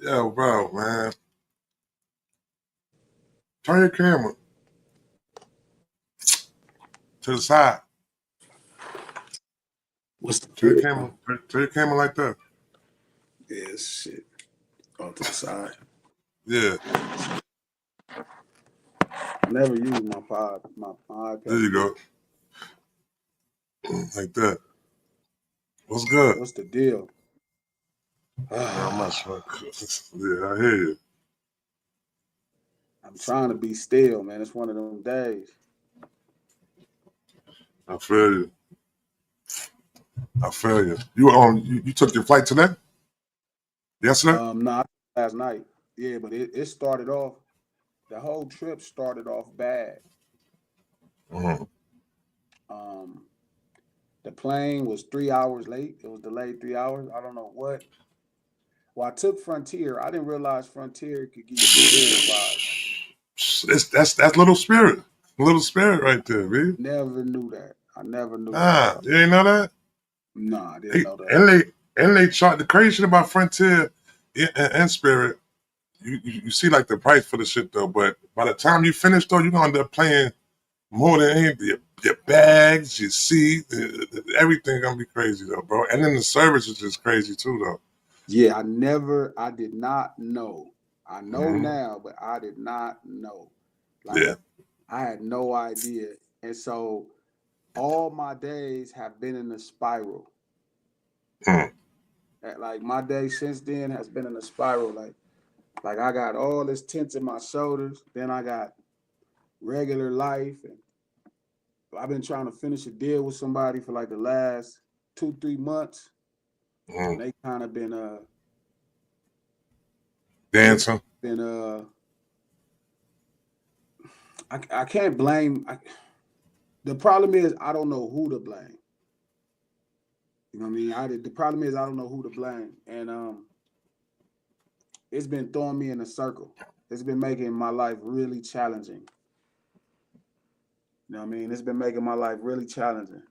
Yo, bro, man. Turn your camera to the side. What's the Turn your deal? camera. Turn your camera like that. Yeah, shit. On to the side. Yeah, I never use my iPad. there you go. Like that. What's good? What's the deal? Not much, man. Yeah, I hear you. I'm trying to be still, man. It's one of them days. I feel you. I feel you. You took your flight today? Yesterday? Nah, last night. Yeah, but it started off. The whole trip started off bad. Mm-hmm. Um, the plane was 3 hours late. It was delayed 3 hours. I don't know what. Well, I took Frontier. I didn't realize Frontier could give you Spirit vibes. That's little spirit. Little spirit right there, man. Never knew that. I never knew that. Ah, you ain't know that? Nah, I didn't They, know that. and they chart the crazy shit about Frontier and Spirit. You see like the price for the shit though, but by the time you finish though, you're gonna end up paying more than anything. Your bags, your seat, everything gonna be crazy though, bro. And then the service is just crazy too though. Yeah, I did not know. I know Mm-hmm. now, but I did not know. Like, Yeah. I had no idea. And so all my days have been in a spiral. Mm. Like my day since then has been in a spiral. Like I got all this tense in my shoulders. Then I got regular life. And I've been trying to finish a deal with somebody for like the last 2, 3 months. And Mm. they kind of Dancing. been I can't blame. The problem is I don't know who to blame. You know what I mean? The problem is I don't know who to blame, and it's been throwing me in a circle. It's been making my life really challenging. You know what I mean? It's been making my life really challenging.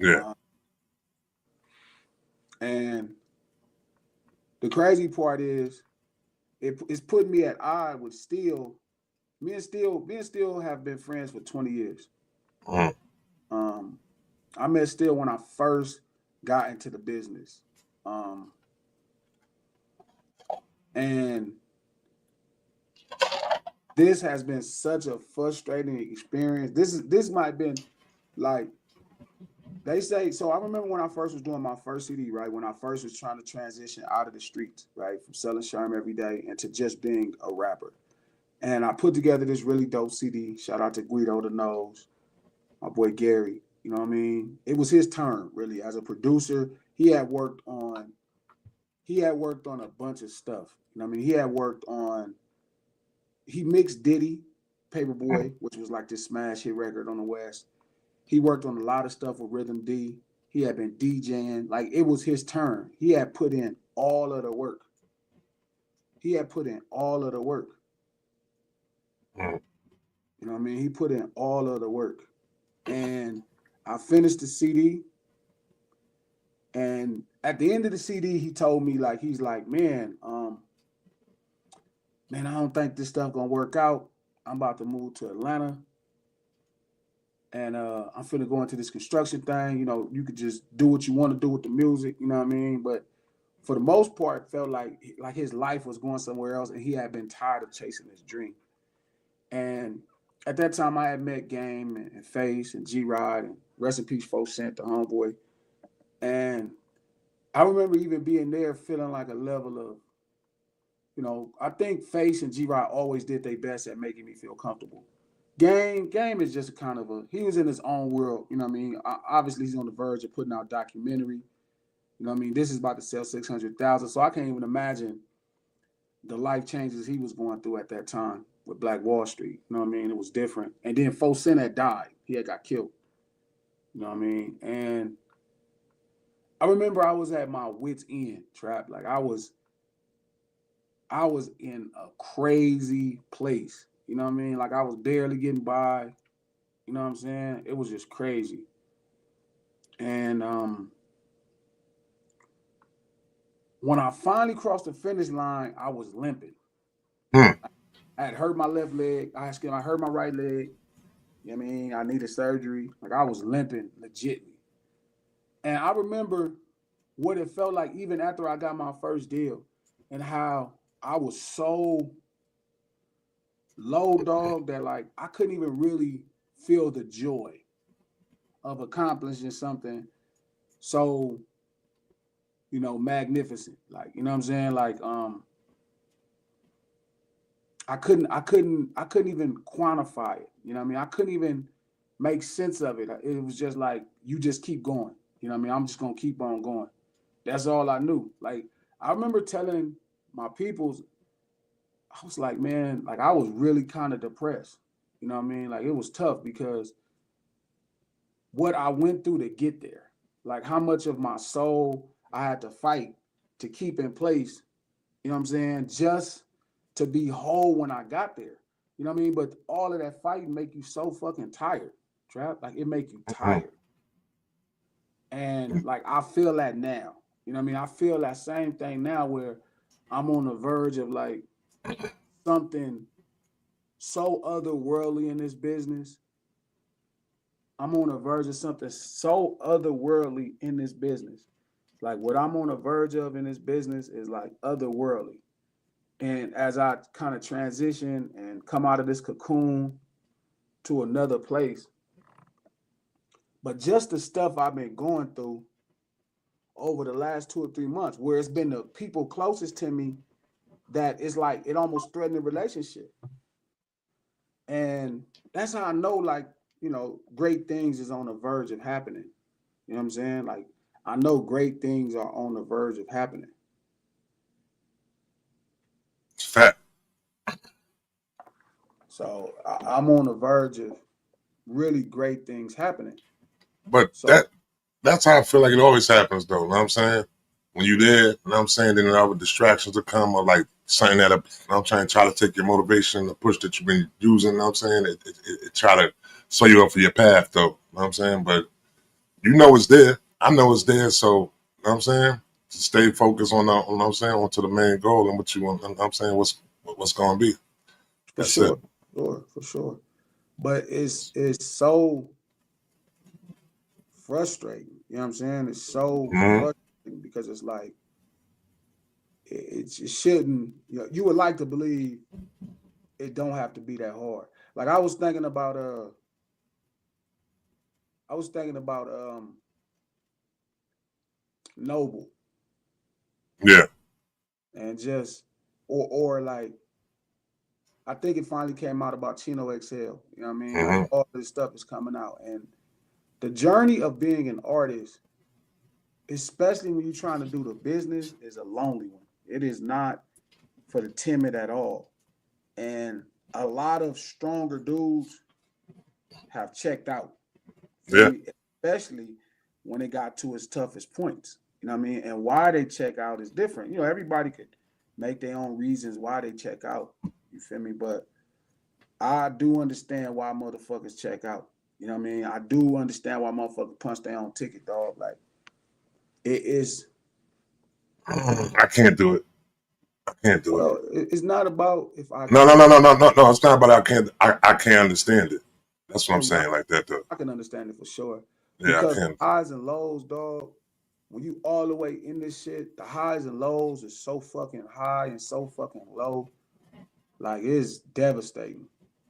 Yeah. Uh, and the crazy part is it's putting me at odds with Steel. Me and Steel have been friends for 20 years. Mm. Um, I met Steel when I first got into the business. Um, and this has been such a frustrating experience. This might have been like they say. So I remember when I first was doing my first CD, right? When I first was trying to transition out of the streets, right, from selling Sherm every day into just being a rapper. And I put together this really dope CD. Shout out to Guido the Nose, my boy Gary. You know what I mean? It was his turn really as a producer. He had worked on a bunch of stuff. You know what I mean? He mixed Diddy, Mm. Paperboy, which was like this smash hit record on the West. He worked on a lot of stuff with Rhythm D. He had been DJing. Like it was his turn. He had put in all of the work. He had put in all of the work. Mm. You know what I mean? He put in all of the work. And I finished the CD. And at the end of the CD, he told me, like, he's like, man, I don't think this stuff gonna work out. I'm about to move to Atlanta. And I'm finna go into this construction thing. You know, you could just do what you want to do with the music. You know what I mean? But for the most part, felt like his life was going somewhere else, and he had been tired of chasing his dream. And at that time, I had met Game and Face and G Rod and rest in peace, folks sent the homeboy. And I remember even being there, feeling like a level of, I think Face and G Rod always did their best at making me feel comfortable. Game is just a kind of he was in his own world. You know what I mean? Obviously, he's on the verge of putting out a documentary. You know what I mean? This is about to sell 600,000. So I can't even imagine the life changes he was going through at that time with Black Wall Street. You know what I mean? It was different. And then Fo Sin had died. He had got killed. You know what I mean? And I remember I was at my wits end, Trap. Like I was in a crazy place. You know what I mean? Like I was barely getting by. You know what I'm saying? It was just crazy. And When I finally crossed the finish line, I was limping. Hmm. I had hurt my left leg. I hurt my right leg. You know what I mean? I needed surgery. Like I was limping legitly. And I remember what it felt like even after I got my first deal and how I was so low dog that like I couldn't even really feel the joy of accomplishing something so, magnificent. Like, you know what I'm saying? Like I couldn't even quantify it. You know what I mean? I couldn't even make sense of it. It was just like you just keep going. You know what I mean? I'm just gonna keep on going. That's all I knew. Like I remember telling my peoples, I was like, man, like I was really kind of depressed. You know what I mean? Like it was tough because what I went through to get there, like how much of my soul I had to fight to keep in place, you know what I'm saying? Just to be whole when I got there. You know what I mean? But all of that fighting make you so fucking tired, Trap. Like it make you tired. And like I feel that now. You know what I mean? I feel that same thing now where I'm on the verge of like something so otherworldly in this business. I'm on the verge of something so otherworldly in this business. Like what I'm on the verge of in this business is like otherworldly. And as I kind of transition and come out of this cocoon to another place, but just the stuff I've been going through over the last 2 or 3 months, where it's been the people closest to me that it's like it almost threatened a relationship. And that's how I know, like, great things is on the verge of happening. You know what I'm saying? Like, I know great things are on the verge of happening. It's fat. So I'm on the verge of really great things happening. But So that's how I feel like it always happens, though. You know what I'm saying? When you there, you know what I'm saying, then other distractions will come or like something that I'm trying to try to take your motivation, the push that you've been using, you know what I'm saying? It try to slow you up for your path, though. You know what I'm saying? But you know it's there. I know it's there, so you know what I'm saying? To stay focused on you know what I'm saying, onto the main goal and what you want, you know what I'm saying, what's gonna be. for That's it. sure, for sure. But it's so frustrating. You know what I'm saying? It's so Mm-hmm. frustrating because it's like it shouldn't. You would like to believe it don't have to be that hard. Like I was thinking about Noble Yeah. and just or like I think it finally came out about Chino XL. You know what I mean? Like Mm-hmm. all this stuff is coming out, and the journey of being an artist, especially when you're trying to do the business, is a lonely one. It is not for the timid at all. And a lot of stronger dudes have checked out. Feel Yeah. me? Especially when it got to its toughest points. You know what I mean? And why they check out is different. Everybody could make their own reasons why they check out. You feel me? But I do understand why motherfuckers check out. You know what I mean? I do understand why motherfuckers punch their own ticket, dog. Like it is. I can't do it. I can't do it. Well, it's not about if I No, no, can. no, no, no, no, no. It's not about I can't understand it. That's what I'm Oh no, saying, like that though. I can understand it for sure. Yeah, I Because the can. highs and lows, dog, when you all the way in this shit, the highs and lows is so fucking high and so fucking low. Like it's devastating.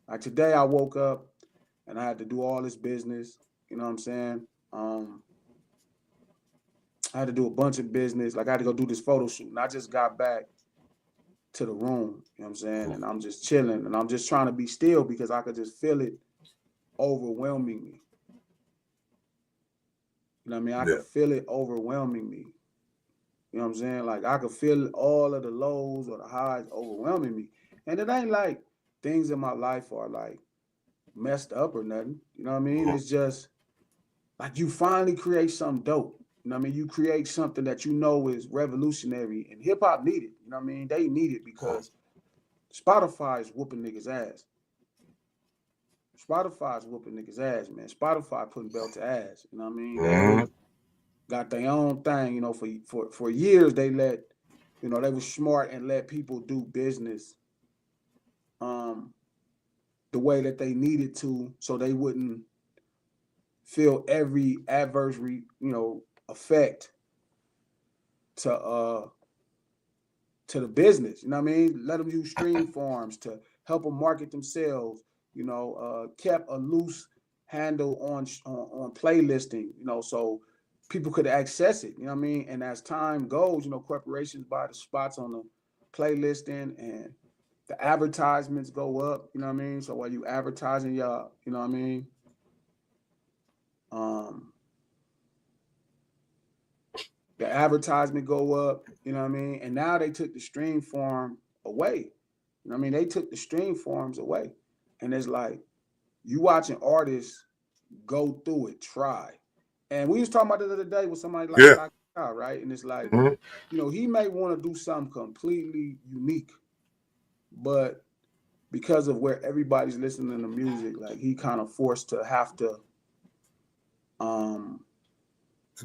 Like today I woke up and I had to do all this business. You know what I'm saying? I had to do a bunch of business. Like I had to go do this photo shoot. And I just got back to the room, you know what I'm saying? And I'm just chilling and I'm just trying to be still because I could just feel it overwhelming me. You know what I mean? I Yeah, could feel it overwhelming me. You know what I'm saying? Like I could feel all of the lows or the highs overwhelming me. And it ain't like things in my life are like messed up or nothing. You know what I mean? It's just like you finally create something dope. You know what I mean? You create something that you know is revolutionary and hip hop need it. You know what I mean? They need it because Spotify is whooping niggas ass. Spotify's whooping niggas ass, man. Spotify putting belt to ass. You know what I mean? They mm-hmm. got their own thing. For years they let You know, they were smart and let people do business the way that they needed to, so they wouldn't feel every adverse, effect to the business. You know what I mean? Let them use stream farms to help them market themselves. Kept a loose handle on playlisting. So people could access it. You know what I mean? And as time goes, corporations buy the spots on the playlisting and the advertisements go up. You know what I mean? So while you advertising y'all, you know what I mean? The advertisement go up, you know what I mean? And now they took the stream farm away. You know what I mean? They took the stream farms away. And it's like, you watching artists go through it, try. And we was talking about the other day with somebody like Stock, right? And it's like, he may want to do something completely unique, but because of where everybody's listening to music, like he kind of forced to have to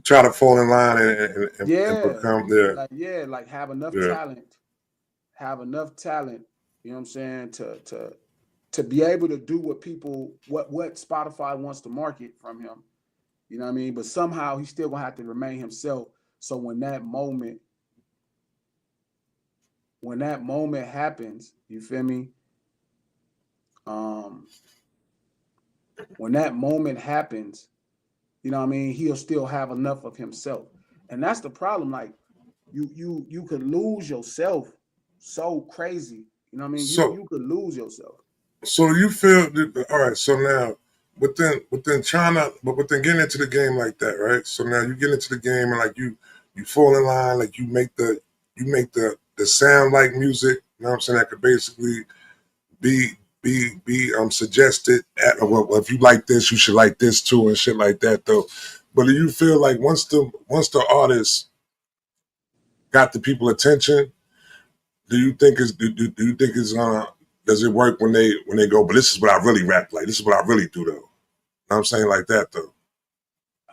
try to fall in line and become like have enough talent, you know what I'm saying, to be able to do what Spotify wants to market from him. You know what I mean? But somehow he's still gonna have to remain himself. So when that moment happens, you feel me? When that moment happens, you know what I mean, he'll still have enough of himself. And that's the problem. Like you could lose yourself so crazy. You know what I mean? You could lose yourself. So you feel all right, so now within getting into the game like that, right? So now you get into the game and like you fall in line, like you make the sound like music, you know what I'm saying, that could basically be suggested well, if you like this, you should like this too and shit like that though. But do you feel like once the artist got the people attention, do you think it's does it work when they go, but this is what I really rap like, this is what I really do though? You know what I'm saying, like that though.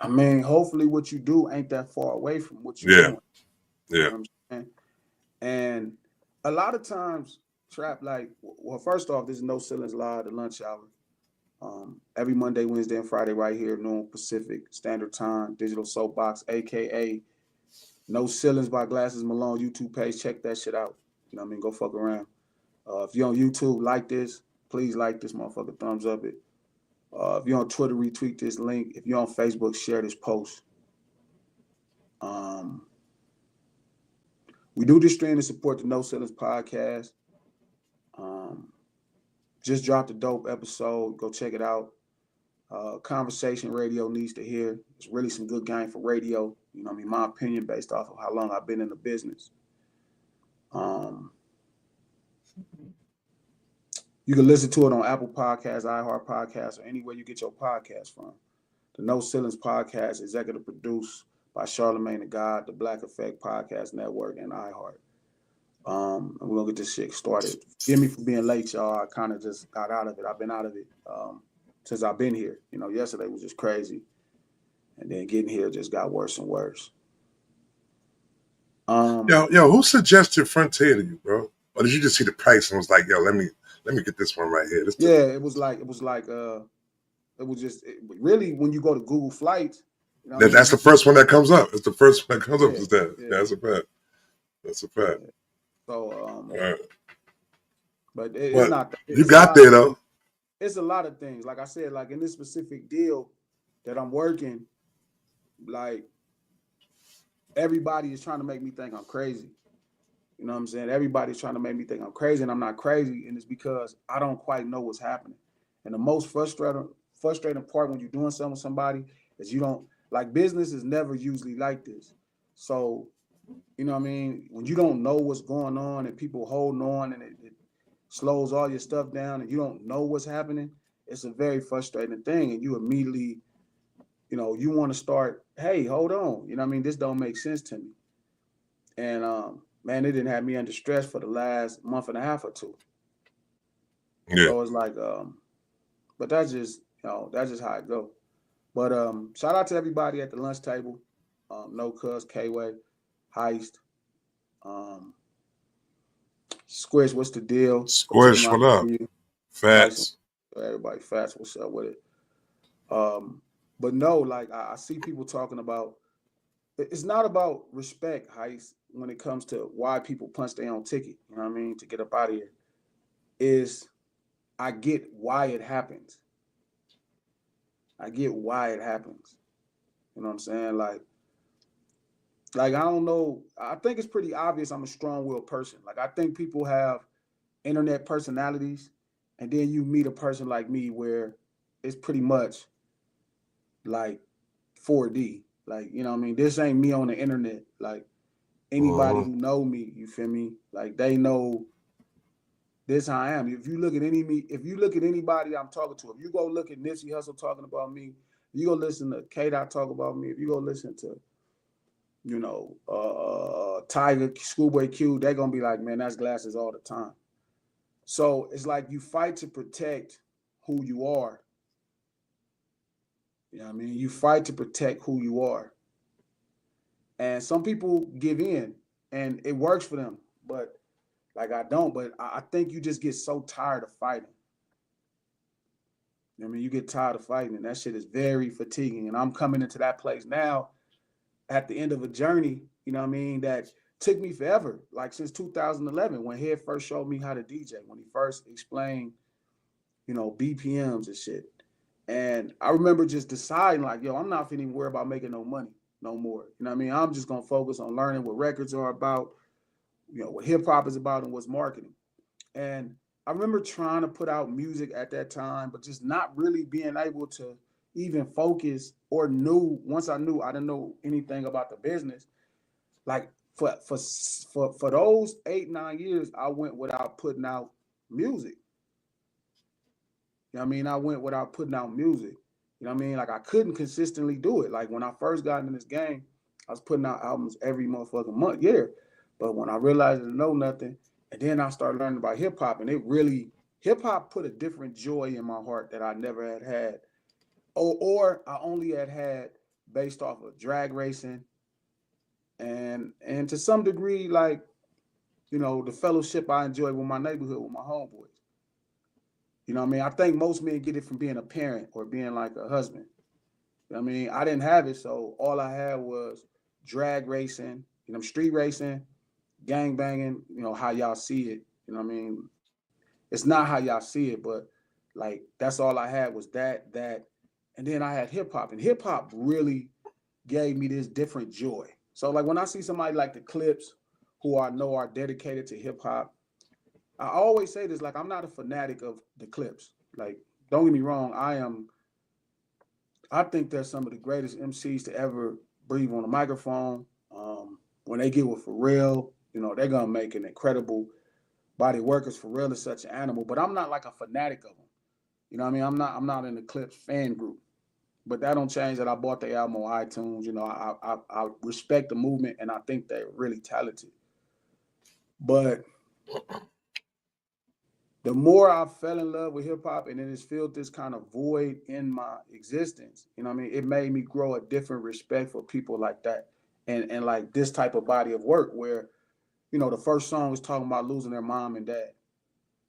I mean, hopefully what you do ain't that far away from what you're doing. Yeah. You know what I'm saying? And a lot of times trap, like, well, first off, this is No Ceilings Live, the lunch hour. Every Monday, Wednesday, and Friday right here, noon Pacific Standard Time, Digital Soapbox, aka No Ceilings by Glasses Malone YouTube page. Check that shit out. You know what I mean? Go fuck around. If you're on YouTube, like this. Please like this motherfucker. Thumbs up it. If you're on Twitter, retweet this link. If you're on Facebook, share this post. We do this stream to support the No Ceilings podcast. Just dropped a dope episode. Go check it out. Conversation radio needs to hear. It's really some good game for radio. You know what I mean? My opinion based off of how long I've been in the business. You can listen to it on Apple Podcasts, iHeart Podcasts, or anywhere you get your podcast from. The No Ceilings Podcast, executive produced by Charlemagne the God, the Black Effect Podcast Network, and iHeart. And we're going to get this shit started. Forgive me for being late, y'all. I kind of just got out of it. I've been out of it since I've been here. You know, yesterday was just crazy. And then getting here just got worse and worse. Yo, who suggested Frontier to you, bro? Or did you just see the price and was like, yo, let me get this one right here? It was just really when you go to Google Flights. You know that's the first one that comes up. It's the first one that comes up. Is that? Yeah, that's a fact. That's a fact. Yeah. So, right. But it's not. You got there though. It's a lot of things. Like I said, like in this specific deal that I'm working, like everybody is trying to make me think I'm crazy. You know what I'm saying? Everybody's trying to make me think I'm crazy, and I'm not crazy, and it's because I don't quite know what's happening. And the most frustrating part when you're doing something with somebody is you don't, like, business is never usually like this. So, you know what I mean? When you don't know what's going on and people holding on and it slows all your stuff down and you don't know what's happening, it's a very frustrating thing. And you immediately, you want to start, hey, hold on. You know what I mean? This don't make sense to me. And, man, it didn't have me under stress for the last month and a half or two. Yeah. So it's like, but that's just how it go. But shout out to everybody at the lunch table. No Cuz, K-Way, Heist, Squish, what's the deal? Squish, what up? Nice one. Fats. Everybody, Fats, what's up with it? But no, like I see people talking about. It's not about respect, Heist, when it comes to why people punch their own ticket. You know what I mean? To get up out of here, is I get why it happens. I get why it happens. You know what I'm saying? Like I don't know. I think it's pretty obvious I'm a strong-willed person. Like I think people have internet personalities, and then you meet a person like me where it's pretty much like 4D. Like, you know what I mean? This ain't me on the internet. Like anybody who know me, you feel me? Like they know this how I am. If you look at anybody I'm talking to, if you go look at Nipsey Hussle talking about me, if you go listen to K-Dot talk about me, if you go listen to, you know, Tiger, Schoolboy Q, they're gonna be like, man, that's Glasses all the time. So it's like you fight to protect who you are. You know what I mean? You fight to protect who you are. And some people give in and it works for them, but like I don't. But I think you just get so tired of fighting. I mean, you get tired of fighting, and that shit is very fatiguing. And I'm coming into that place now at the end of a journey, you know what I mean, that took me forever, like since 2011, when Head first showed me how to DJ, when he first explained, you know, BPMs and shit. And I remember just deciding, like, yo, I'm not even worried about making no money no more. You know what I mean? I'm just going to focus on learning what records are about, you know, what hip hop is about and what's marketing. And I remember trying to put out music at that time, but just not really being able to even focus or once I knew I didn't know anything about the business. Like for those 8-9 years, I went without putting out music. You know what I mean? I went without putting out music. You know what I mean? Like I couldn't consistently do it. Like when I first got in this game, I was putting out albums every motherfucking month, year. But when I realized I didn't know nothing, and then I started learning about hip hop, and hip hop put a different joy in my heart that I never had, or I only had based off of drag racing, and to some degree, like, you know, the fellowship I enjoy with my neighborhood, with my homeboys. You know what I mean? I think most men get it from being a parent or being like a husband. You know what I mean? I didn't have it, so all I had was drag racing, you know, street racing, gang banging, you know, how y'all see it. You know what I mean? It's not how y'all see it, but like that's all I had was that. And then I had hip hop, and hip hop really gave me this different joy. So like when I see somebody like the Clipse, who I know are dedicated to hip hop, I always say this, like I'm not a fanatic of the Clipse. Like, don't get me wrong, I think they're some of the greatest MCs to ever breathe on a microphone. When they get with Pharrell, you know, they're gonna make an incredible body workers. Pharrell is such an animal, but I'm not like a fanatic of them. You know what I mean? I'm not in the Clipse fan group. But that don't change that I bought the album on iTunes. You know, I respect the movement and I think they're really talented. But the more I fell in love with hip hop and it has filled this kind of void in my existence, you know what I mean? It made me grow a different respect for people like that and like this type of body of work where, you know, the first song was talking about losing their mom and dad.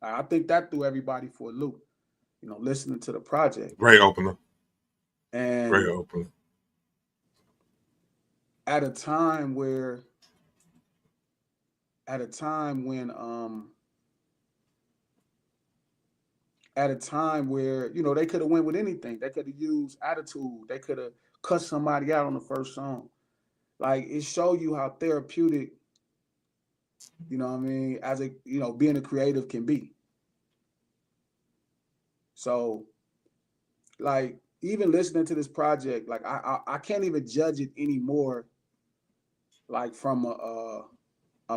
I think that threw everybody for a loop, you know, listening to the project. Great opener. And Great opener. at a time when at a time where, you know, they could have went with anything. They could have used attitude. They could have cut somebody out on the first song. Like it showed you how therapeutic, you know what I mean, as a, you know, being a creative can be. So like even listening to this project, like I can't even judge it anymore, like from a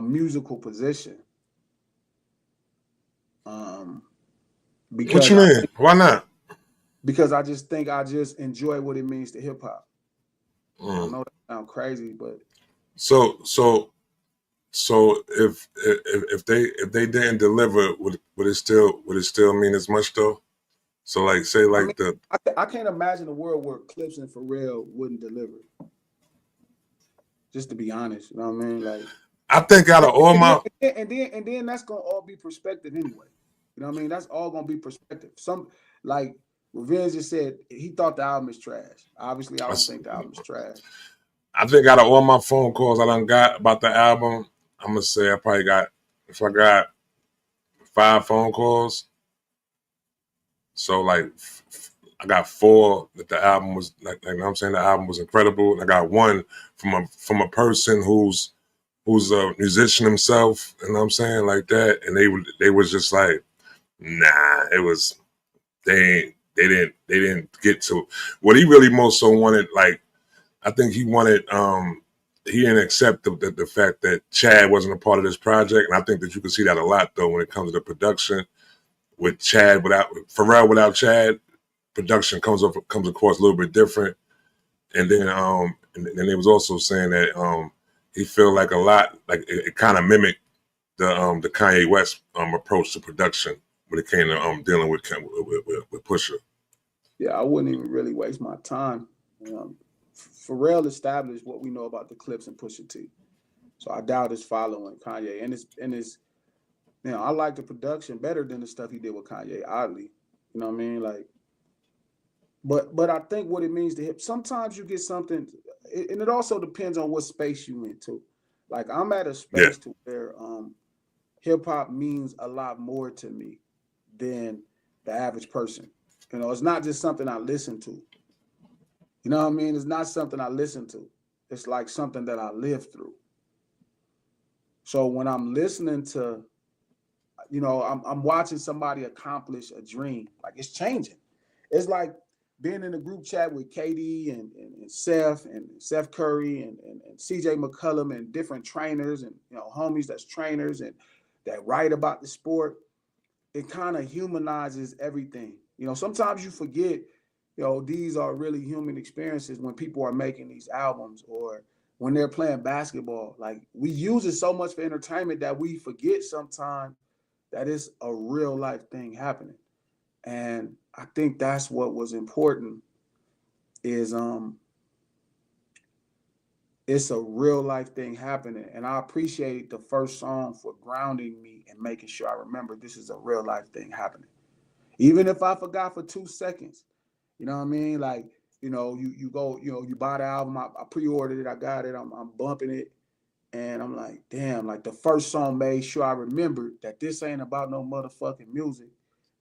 musical position. What Because you mean? Why not? because I just think I just enjoy what it means to hip hop. I know that sounds crazy, but so if they didn't deliver, would it still mean as much though? So like say I like mean, the I can't imagine a world where Clipse and Pharrell wouldn't deliver. Just to be honest, you know what I mean? Like I think out of all my, And then that's gonna all be perspective anyway. You know what I mean? That's all gonna be perspective. Some like Revenge just said he thought the album is trash. Obviously, I don't think the album is trash. I think out of all my phone calls I done got about the album, I'm gonna say I probably got, if I got 5 phone calls, so like I got 4 that the album was like you know what I'm saying, the album was incredible. And I got 1 from a person who's a musician himself, you know what I'm saying, like that, and they was just like, nah, it was they didn't get to what he really most so wanted. Like I think he wanted he didn't accept the fact that Chad wasn't a part of this project, and I think that you can see that a lot though when it comes to the production with Chad without Pharrell without Chad, production comes across a little bit different. And then it was also saying that he felt like a lot like it kind of mimicked the Kanye West approach to production when it came to dealing with Pusha. Yeah, I wouldn't even really waste my time. Pharrell established what we know about the Clipse and Pusha T, so I doubt it's following Kanye. And it's I like the production better than the stuff he did with Kanye. Oddly, you know what I mean? Like, but I think what it means to hip. Sometimes you get something, and it also depends on what space you into. Like I'm at a space to where hip hop means a lot more to me than the average person. It's not just something I listen to. You know what I mean? It's not something I listen to. It's like something that I live through. So when I'm listening to, I'm watching somebody accomplish a dream. Like it's changing. It's like being in a group chat with KD and Seth Curry and CJ McCollum and different trainers and homies that's trainers and that write about the sport. It kind of humanizes everything. Sometimes you forget, these are really human experiences when people are making these albums or when they're playing basketball. Like we use it so much for entertainment that we forget sometimes that it's a real life thing happening. And I think that's what was important is it's a real life thing happening. And I appreciate the first song for grounding me and making sure I remember this is a real life thing happening. Even if I forgot for 2 seconds, you know what I mean? Like, you go, you buy the album, I pre-ordered it, I got it, I'm bumping it. And I'm like, damn, like the first song made sure I remembered that this ain't about no motherfucking music.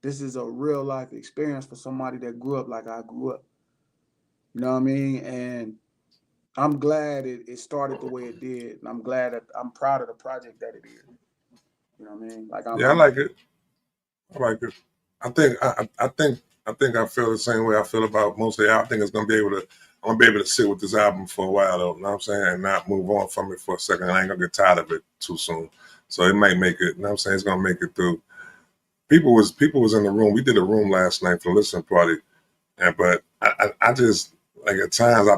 This is a real life experience for somebody that grew up like I grew up. You know what I mean? And I'm glad it started the way it did. And I'm glad that I'm proud of the project that it is. You know what I mean? Like Yeah, I like it. I like it. I think I feel the same way I feel about most of it. I think I'm gonna be able to sit with this album for a while though, you know what I'm saying, and not move on from it for a second. I ain't gonna get tired of it too soon. So it might make it, you know what I'm saying, it's gonna make it through. People was in the room. We did a room last night for the listening party. But I just like at times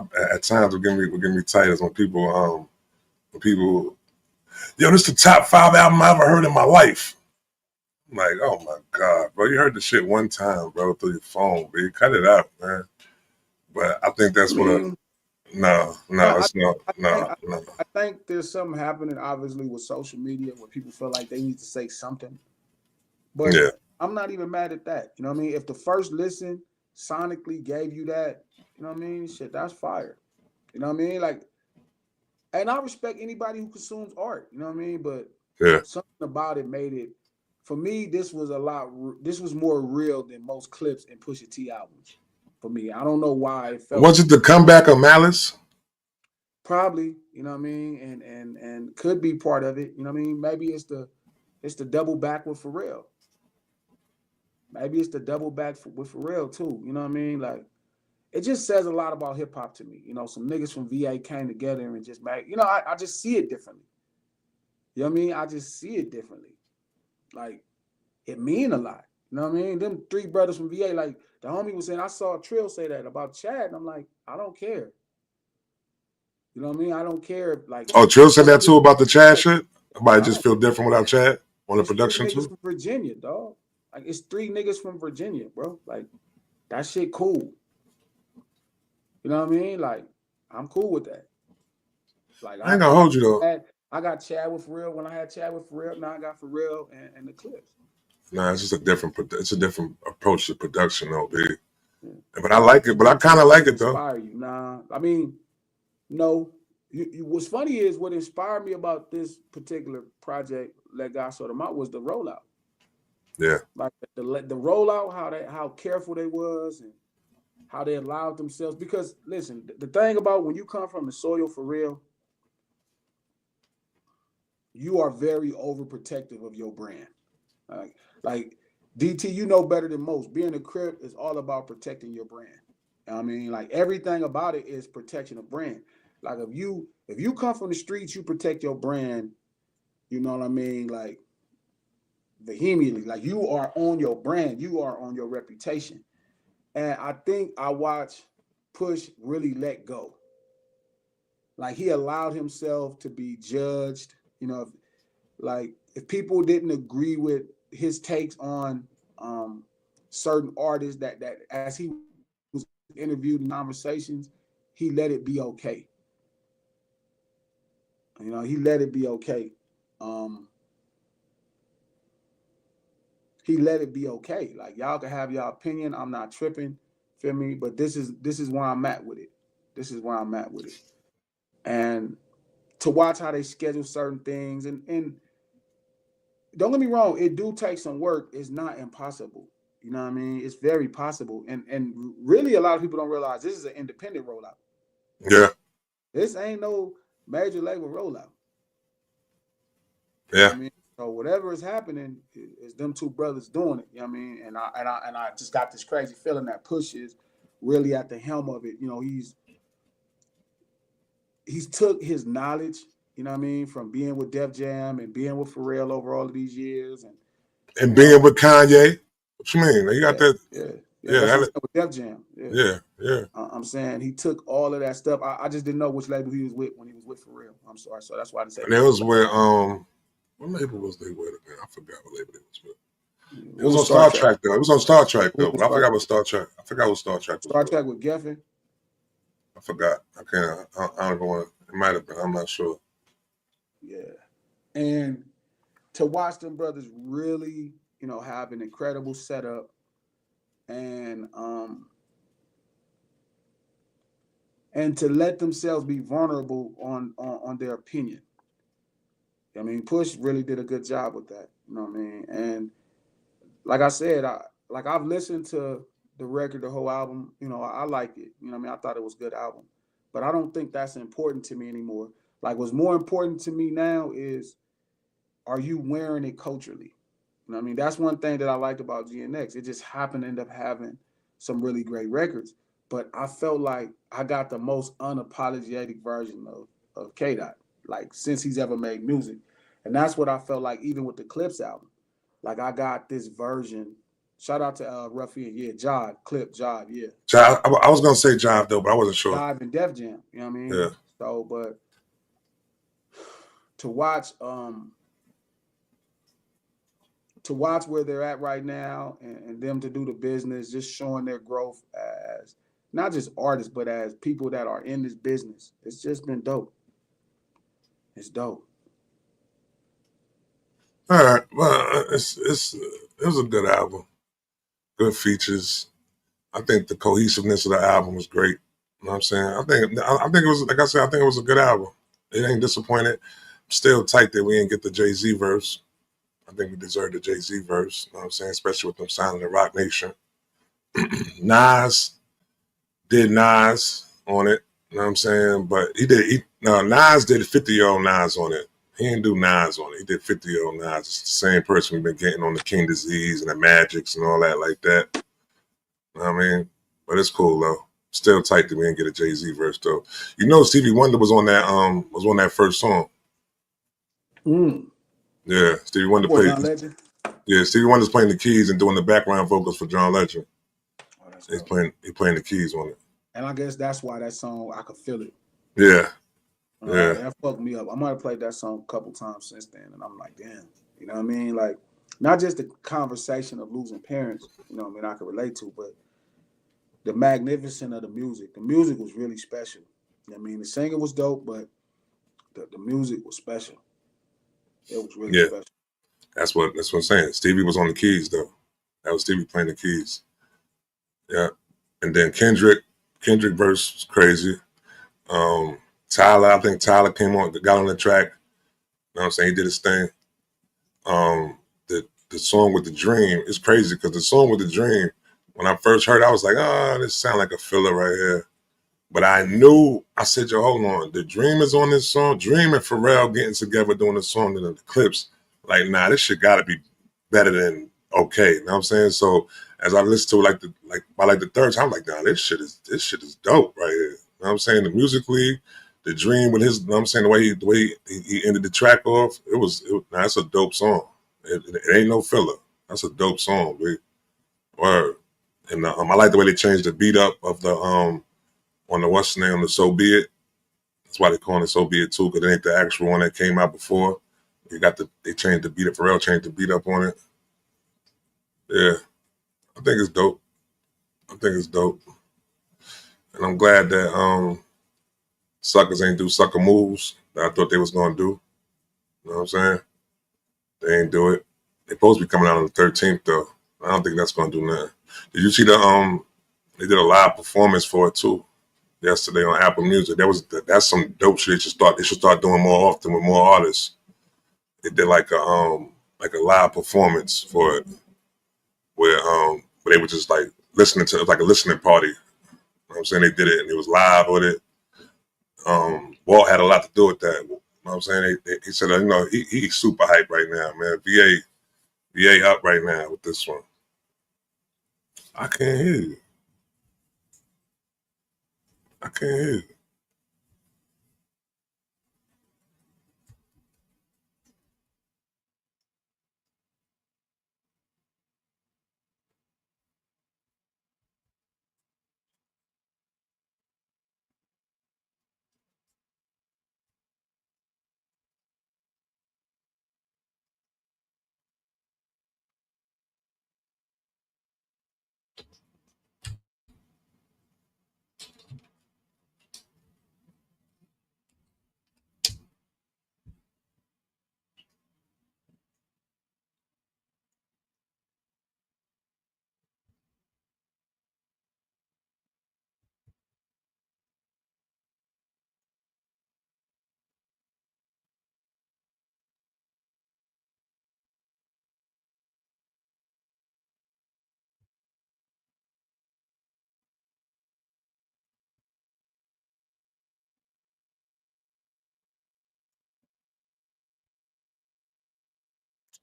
would give me titles when people yo, this is the top 5 album I ever heard in my life. I'm like, oh my God, bro, you heard the shit one time, bro, through your phone, bro. You cut it out, man. But I think that's I think there's something happening obviously with social media where people feel like they need to say something. But yeah. I'm not even mad at that. You know what I mean? If the first listen sonically gave you that, you know what I mean? Shit, that's fire. You know what I mean? Like, and I respect anybody who consumes art. You know what I mean? But Yeah. something about it made it. For me, this was This was more real than most Clipse and Pusha T albums. For me, I don't know why it felt. Was it the comeback of Malice? Probably, you know what I mean, and could be part of it. You know what I mean? Maybe it's the double back with Pharrell. Maybe it's the double back with Pharrell too. You know what I mean? Like it just says a lot about hip hop to me. Some niggas from VA came together and just made. I just see it differently. You know what I mean? I just see it differently. Like it mean a lot. You know what I mean? Them 3 brothers from VA, like the homie was saying, I saw Trill say that about Chad, and I'm like, I don't care. You know what I mean? I don't care. Like, Oh, Trill said that too about the Chad shit. Everybody no, just feel different without Chad on the it's 3 production niggas too. from Virginia, dog. Like it's 3 niggas from Virginia, bro. Like that shit cool. You know what I mean? Like I'm cool with that. Like I ain't gonna hold you though. I got Chad with Pharrell when I had Chad with Pharrell. Now I got Pharrell and the Clipse. Nah, it's just a different approach to production, though, big. Yeah. But I like it. But I kind of like it though. Inspire you? Nah, I mean, no. What's funny is what inspired me about this particular project, Let God Sort Them Out, was the rollout. Yeah. Like the rollout, how careful they was and how they allowed themselves. Because listen, the thing about when you come from the soil for real, you are very overprotective of your brand. Like DT, you know better than most. Being a Crip is all about protecting your brand. I mean, like everything about it is protection of brand. Like if you come from the streets, you protect your brand. You know what I mean? Like vehemently, like you are on your brand, you are on your reputation. And I think I watched Push really let go. Like he allowed himself to be judged. You know, if people didn't agree with his takes on certain artists that as he was interviewed in conversations, he let it be okay. You know, he let it be okay. He let it be okay. Like y'all can have your opinion. I'm not tripping, feel me? But this is where I'm at with it. This is where I'm at with it. And to watch how they schedule certain things and don't get me wrong, it do take some work. It's not impossible. You know what I mean? It's very possible. And really a lot of people don't realize this is an independent rollout. Yeah. This ain't no major label rollout. Yeah. You know what I mean? So whatever is happening is them two brothers doing it. You know what I mean? And I just got this crazy feeling that Push is really at the helm of it. You know, he's took his knowledge, you know what I mean, from being with Def Jam and being with Pharrell over all of these years and being with Kanye. What you mean? You got that? Yeah. Yeah. That's what I'm saying with Def Jam. Yeah. I'm saying he took all of that stuff. I just didn't know which label he was with when he was with Pharrell. I'm sorry. So that's why I didn't say. And it was with what label was they with again? I forgot what label it was with. It was on Star Trek though. It was on Star Trek though. But I forgot what Star Trek. I forgot what Star Trek was. Star Trek with Geffen. I forgot. I can't. I don't know. It might have been. I'm not sure. Yeah, and to watch them brothers really, you know, have an incredible setup, and to let themselves be vulnerable on their opinion. I mean, Push really did a good job with that. You know what I mean? And like I said, I've listened to the record, the whole album. You know, I like it. You know what I mean? I thought it was a good album. But I don't think that's important to me anymore. Like what's more important to me now is, are you wearing it culturally? You know what I mean? That's one thing that I liked about GNX. It just happened to end up having some really great records. But I felt like I got the most unapologetic version of K Dot, like since he's ever made music. And that's what I felt like even with the Clipse album. Like I got this version. Shout out to Ruffian, yeah, Jive, Jive, yeah. Jive, I was gonna say Jive though, but I wasn't sure. Jive and Def Jam, you know what I mean? Yeah. So, but to watch where they're at right now and them to do the business, just showing their growth as not just artists, but as people that are in this business. It's just been dope. It's dope. All right. Well, it was a good album. Good features. I think the cohesiveness of the album was great. You know what I'm saying? I think it was, like I said, I think it was a good album. It ain't disappointed. I'm still tight that we didn't get the Jay-Z verse. I think we deserved the Jay-Z verse. You know what I'm saying? Especially with them signing the Rock Nation. Nas did Nas on it. You know what I'm saying? But Nas did 50-year-old Nas on it. He didn't do Nas on it. He did 50-year-old Nas. It's the same person we've been getting on the King Disease and the Magics and all that like that. You know what I mean? But it's cool though. Still tight that we didn't get a Jay-Z verse though. You know Stevie Wonder was on that first song. Yeah, Stevie Wonder played. John Legend? Yeah, Stevie Wonder's playing the keys and doing the background vocals for John Legend. Oh, He's playing the keys on it. And I guess that's why that song, I could feel it. Yeah. That fucked me up. I might have played that song a couple times since then, and I'm like, damn. You know what I mean? Like, not just the conversation of losing parents, you know what I mean, I could relate to, but the magnificence of the music. The music was really special. You know what I mean? The singer was dope, but the music was special. It was really Yeah, special. that's what I'm saying. Stevie was on the keys though. That was Stevie playing the keys. Yeah, and then Kendrick verse was crazy. Um, Tyler, I think Tyler got on the track. You know what I'm saying? He did his thing. The song with the dream is crazy because the song with the dream, when I first heard it, I was like, oh, this sound like a filler right here. But I knew, I said, yo, hold on. The Dream is on this song. Dream and Pharrell getting together doing the song in the Clipse. Like, nah, this shit gotta be better than okay. You know what I'm saying? So as I listened to it by the third time, I'm like, nah, this shit is dope right here. You know what I'm saying? The musically, the Dream with his, you know what I'm saying, the way he ended the track off, nah, that's a dope song. It ain't no filler. That's a dope song, big word. And I like the way they changed the beat up of the on the what's the name, the So Be It. That's why they call it So Be It too, because it ain't the actual one that came out before. They changed the beat up. Pharrell changed the beat up on it. Yeah, I think it's dope. I think it's dope, and I'm glad that suckers ain't do sucker moves that I thought they was gonna do. You know what I'm saying? They ain't do it. They supposed to be coming out on the 13th though. I don't think that's gonna do nothing. Did you see the They did a live performance for it too yesterday on Apple Music. That's some dope shit. They should start doing more often with more artists. They did like a live performance for it where they were just like listening to it, like a listening party. You know what I'm saying? They did it and it was live with it. Walt had a lot to do with that. You know what I'm saying? He said, he's super hype right now, man. VA up right now with this one. I can't hear you. I can't hear you.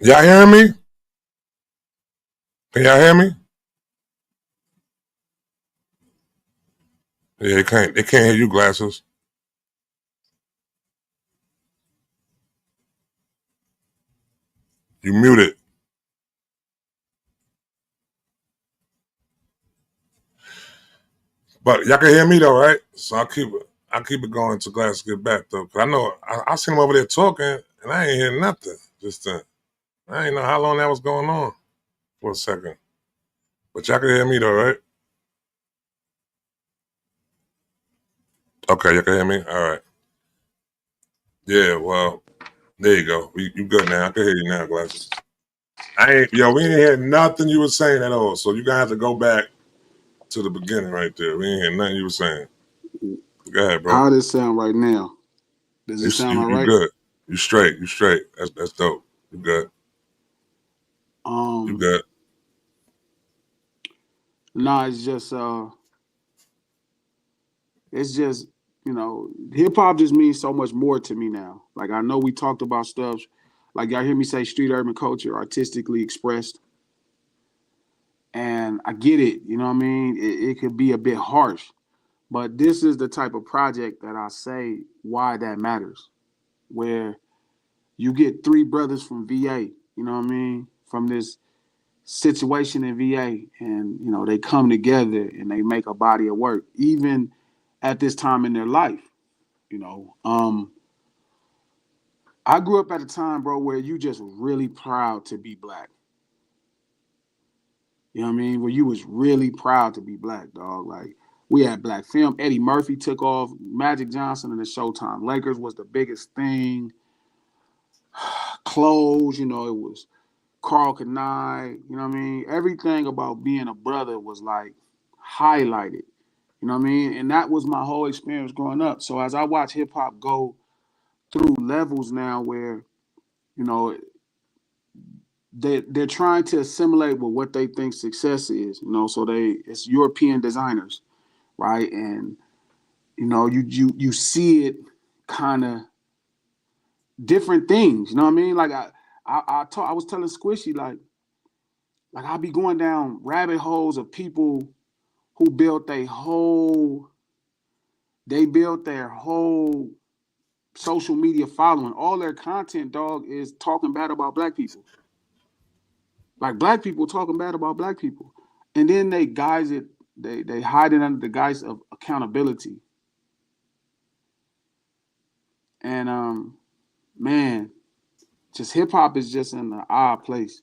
Y'all hearing me? Can y'all hear me? Yeah, they can't hear you, glasses. You muted. But y'all can hear me though, right? So I'll keep it going until glasses get back though. Cause I know I seen him over there talking and I ain't hear nothing. Just I ain't know how long that was going on for a second. But y'all can hear me though, right? Okay, y'all can hear me? All right. Yeah, well, there you go. You good now. I can hear you now, glasses. We ain't hear nothing you were saying at all. So you gonna have to go back to the beginning right there. We ain't hear nothing you were saying. Go ahead, bro. How does it sound right now? Does You it sound you, all you right? good. You straight. You straight. That's dope. You good. You Um, good. nah, it's just hip hop just means so much more to me now. Like I know we talked about stuff, like y'all hear me say street urban culture, artistically expressed, and I get it. You know what I mean? It could be a bit harsh, but this is the type of project that I say why that matters. Where you get three brothers from VA, you know what I mean, from this situation in VA, and they come together and they make a body of work, even at this time in their life. You know, I grew up at a time, bro, where you just really proud to be black. You know what I mean? Where you was really proud to be black, dog. Like We had black film. Eddie Murphy took off. Magic Johnson and the Showtime Lakers was the biggest thing. Clothes, it was Carl Kanai, you know what I mean? Everything about being a brother was like highlighted, you know what I mean? And that was my whole experience growing up. So as I watch hip hop go through levels now where, you know, they're trying to assimilate with what they think success is, so it's European designers, right? And you see it kind of different things, you know what I mean? Like I was telling Squishy like I'll be going down rabbit holes of people who built their whole social media following. All their content, dog, is talking bad about black people. Like black people talking bad about black people. And then they guise it, they hide it under the guise of accountability. And man, just hip hop is just in an odd place.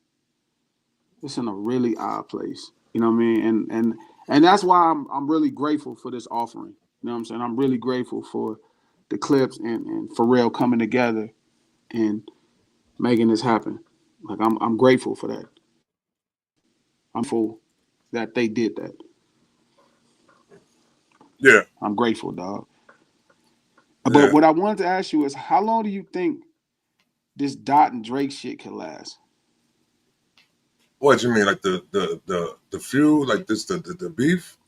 It's in a really odd place. You know what I mean? And that's why I'm really grateful for this offering. You know what I'm saying? I'm really grateful for the Clipse and Pharrell coming together and making this happen. Like I'm grateful for that. I'm full that they did that. Yeah. I'm grateful, dog. Yeah. But what I wanted to ask you is, how long do you think this Dot and Drake shit can last? What you mean, like the feud, like this the beef?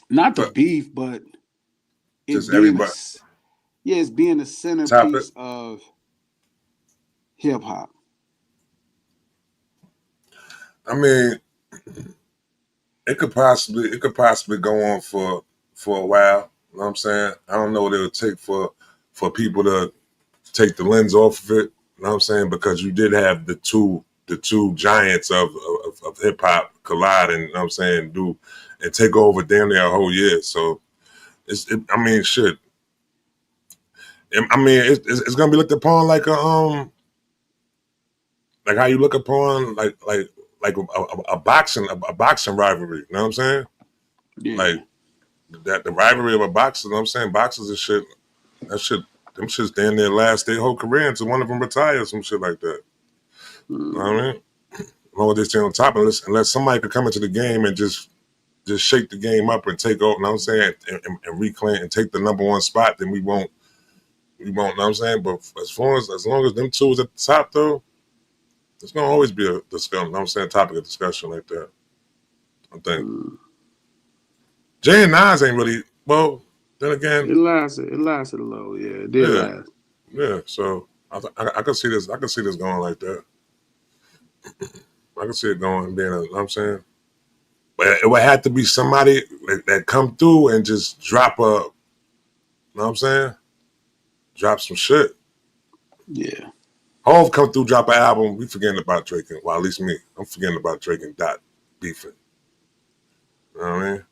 Not the But beef, but it just being everybody it's being the topic. centerpiece of hip hop. I mean, it could possibly go on for a while. You know what I'm saying? I don't know what it would take for people to take the lens off of it. You know what I'm saying? Because you did have the two giants of hip hop collide, and you know what I'm saying, do and take over damn near a whole year. So I mean, shit. I mean, it's gonna be looked upon like like how you look upon like a boxing rivalry. You know what I'm saying? Yeah. Like that the rivalry of a boxer. You know what I'm saying? Boxers and shit. That shit. Them shits damn near last their whole career until one of them retires, some shit like that. You know what I mean? As long as they stay on top, unless somebody could come into the game and just shake the game up and take over, you know what I'm saying, and reclaim and take the number one spot, then we won't, you know what I'm saying? But as long as them two is at the top though, there's gonna always be a discussion, you know what I'm saying, topic of discussion like that. I think. Jay and Nas ain't really, well, then again, It lasted a little, yeah. It did yeah. last. Yeah. So I could see this going like that. I can see it going being you know what I'm saying? But it would have to be somebody that come through and just drop you know what I'm saying? Drop some shit. Yeah. Hove come through, drop an album, we forgetting about Drake and, well, at least me. I'm forgetting about Drake and Dot beefing. You know what I mean?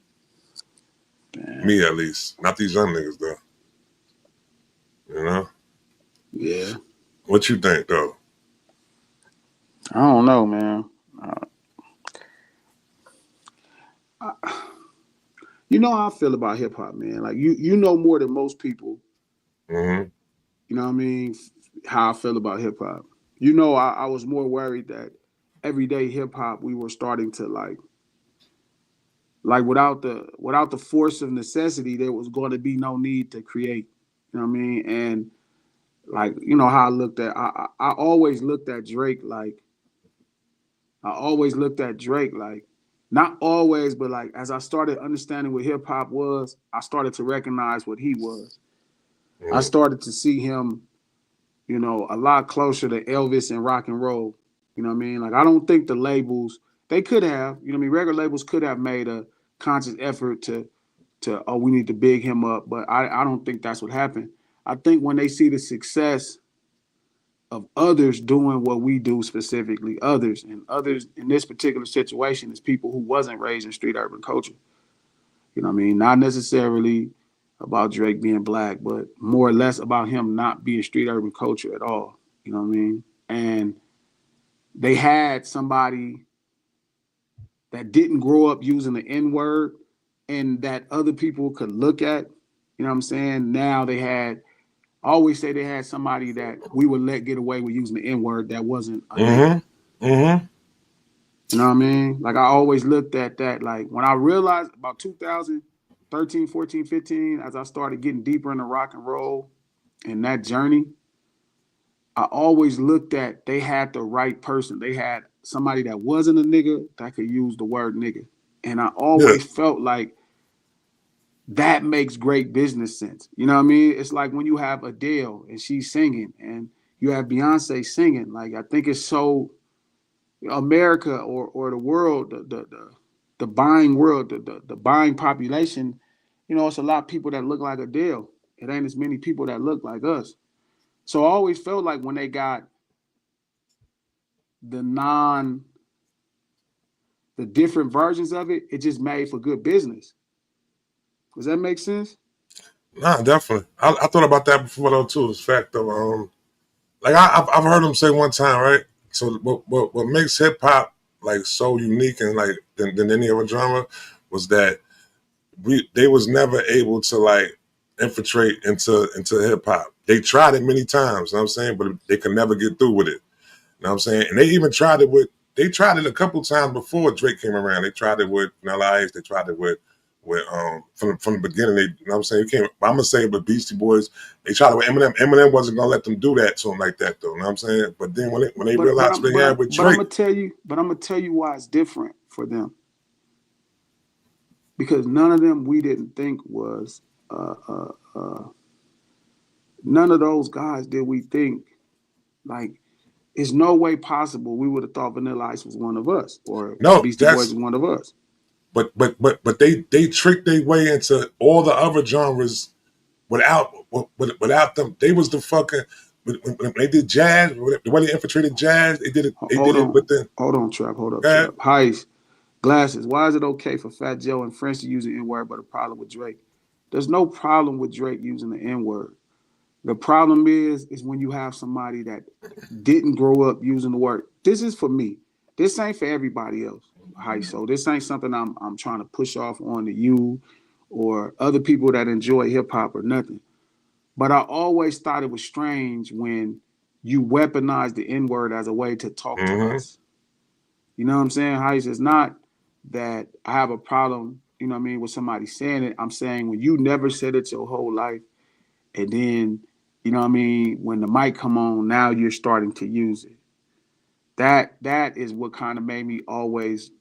Man. Me at least. Not these young niggas though. You know? Yeah. What you think though? I don't know, man. You know how I feel about hip hop, man. Like you know more than most people. Mm-hmm. You know what I mean? How I feel about hip hop. You know, I was more worried that everyday hip hop we were starting to like without the force of necessity, there was going to be no need to create. You know what I mean? And like how I looked at I always looked at Drake like not always, but like as I started understanding what hip hop was, I started to recognize what he was. Mm-hmm. I started to see him, a lot closer to Elvis and rock and roll. You know what I mean? Like I don't think the labels they could have, record labels could have made a conscious effort to we need to big him up, but I don't think that's what happened. I think when they see the success of others doing what we do specifically, others in this particular situation is people who wasn't raised in street urban culture. You know what I mean? Not necessarily about Drake being black, but more or less about him not being street urban culture at all. You know what I mean? And they had somebody that didn't grow up using the N word and that other people could look at. You know what I'm saying? Now they had, I always say they had somebody that we would let get away with using the N word that wasn't a nigga. Mm-hmm. Mm-hmm. You know what I mean? Like I always looked at that. Like when I realized about 2013, 14, 15, as I started getting deeper into rock and roll and that journey, I always looked at they had the right person. They had somebody that wasn't a nigga that could use the word nigga. And I Yeah. always felt like that makes great business sense. You know what I mean? It's like when you have Adele and she's singing and you have Beyonce singing. Like I think it's so America or the world, the buying world, the buying population, you know, it's a lot of people that look like Adele. It ain't as many people that look like us. So I always felt like when they got the non the different versions of it, it just made for good business. Does that make sense? Nah, definitely. I thought about that before though too. The fact of like I've heard him say one time, right? So what makes hip hop like so unique and like than any other genre was that they was never able to like infiltrate into hip hop. They tried it many times, you know what I'm saying, but they could never get through with it. You know what I'm saying? And they even tried it with they tried it a couple times before Drake came around. They tried it with Vanilla Ice, they tried it with from the beginning. They, you know what I'm saying? I'm gonna say it with Beastie Boys. They tried it with Eminem. Eminem wasn't gonna let them do that to him like that though. You know what I'm saying? But then when they realized what they had with I'm Drake. gonna tell you why it's different for them. Because none of them we didn't think was uh, uh, uh, none of those guys did we think like it's no way possible we would have thought Vanilla Ice was one of us or No, Beastie Boys that's was one of us. but they tricked their way into all the other genres without without them. They was the fucking when they did jazz, the way they infiltrated jazz, they did Hold it with on, the hold on, Trap. Hold up, uh, Trap. Heist, glasses. Why is it okay for Fat Joe and French to use the N word, but a problem with Drake? There's no problem with Drake using the N word. The problem is when you have somebody that didn't grow up using the word. This is for me. This ain't for everybody else. Hi, so this ain't something I'm trying to push off on to you or other people that enjoy hip hop or nothing. But I always thought it was strange when you weaponize the N word as a way to talk to mm-hmm, us. You know what I'm saying? Heist, it's not that I have a problem, you know what I mean, with somebody saying it. I'm saying when you never said it your whole life, and then, you know what I mean, when the mic come on, now you're starting to use it. That is what kind of made me always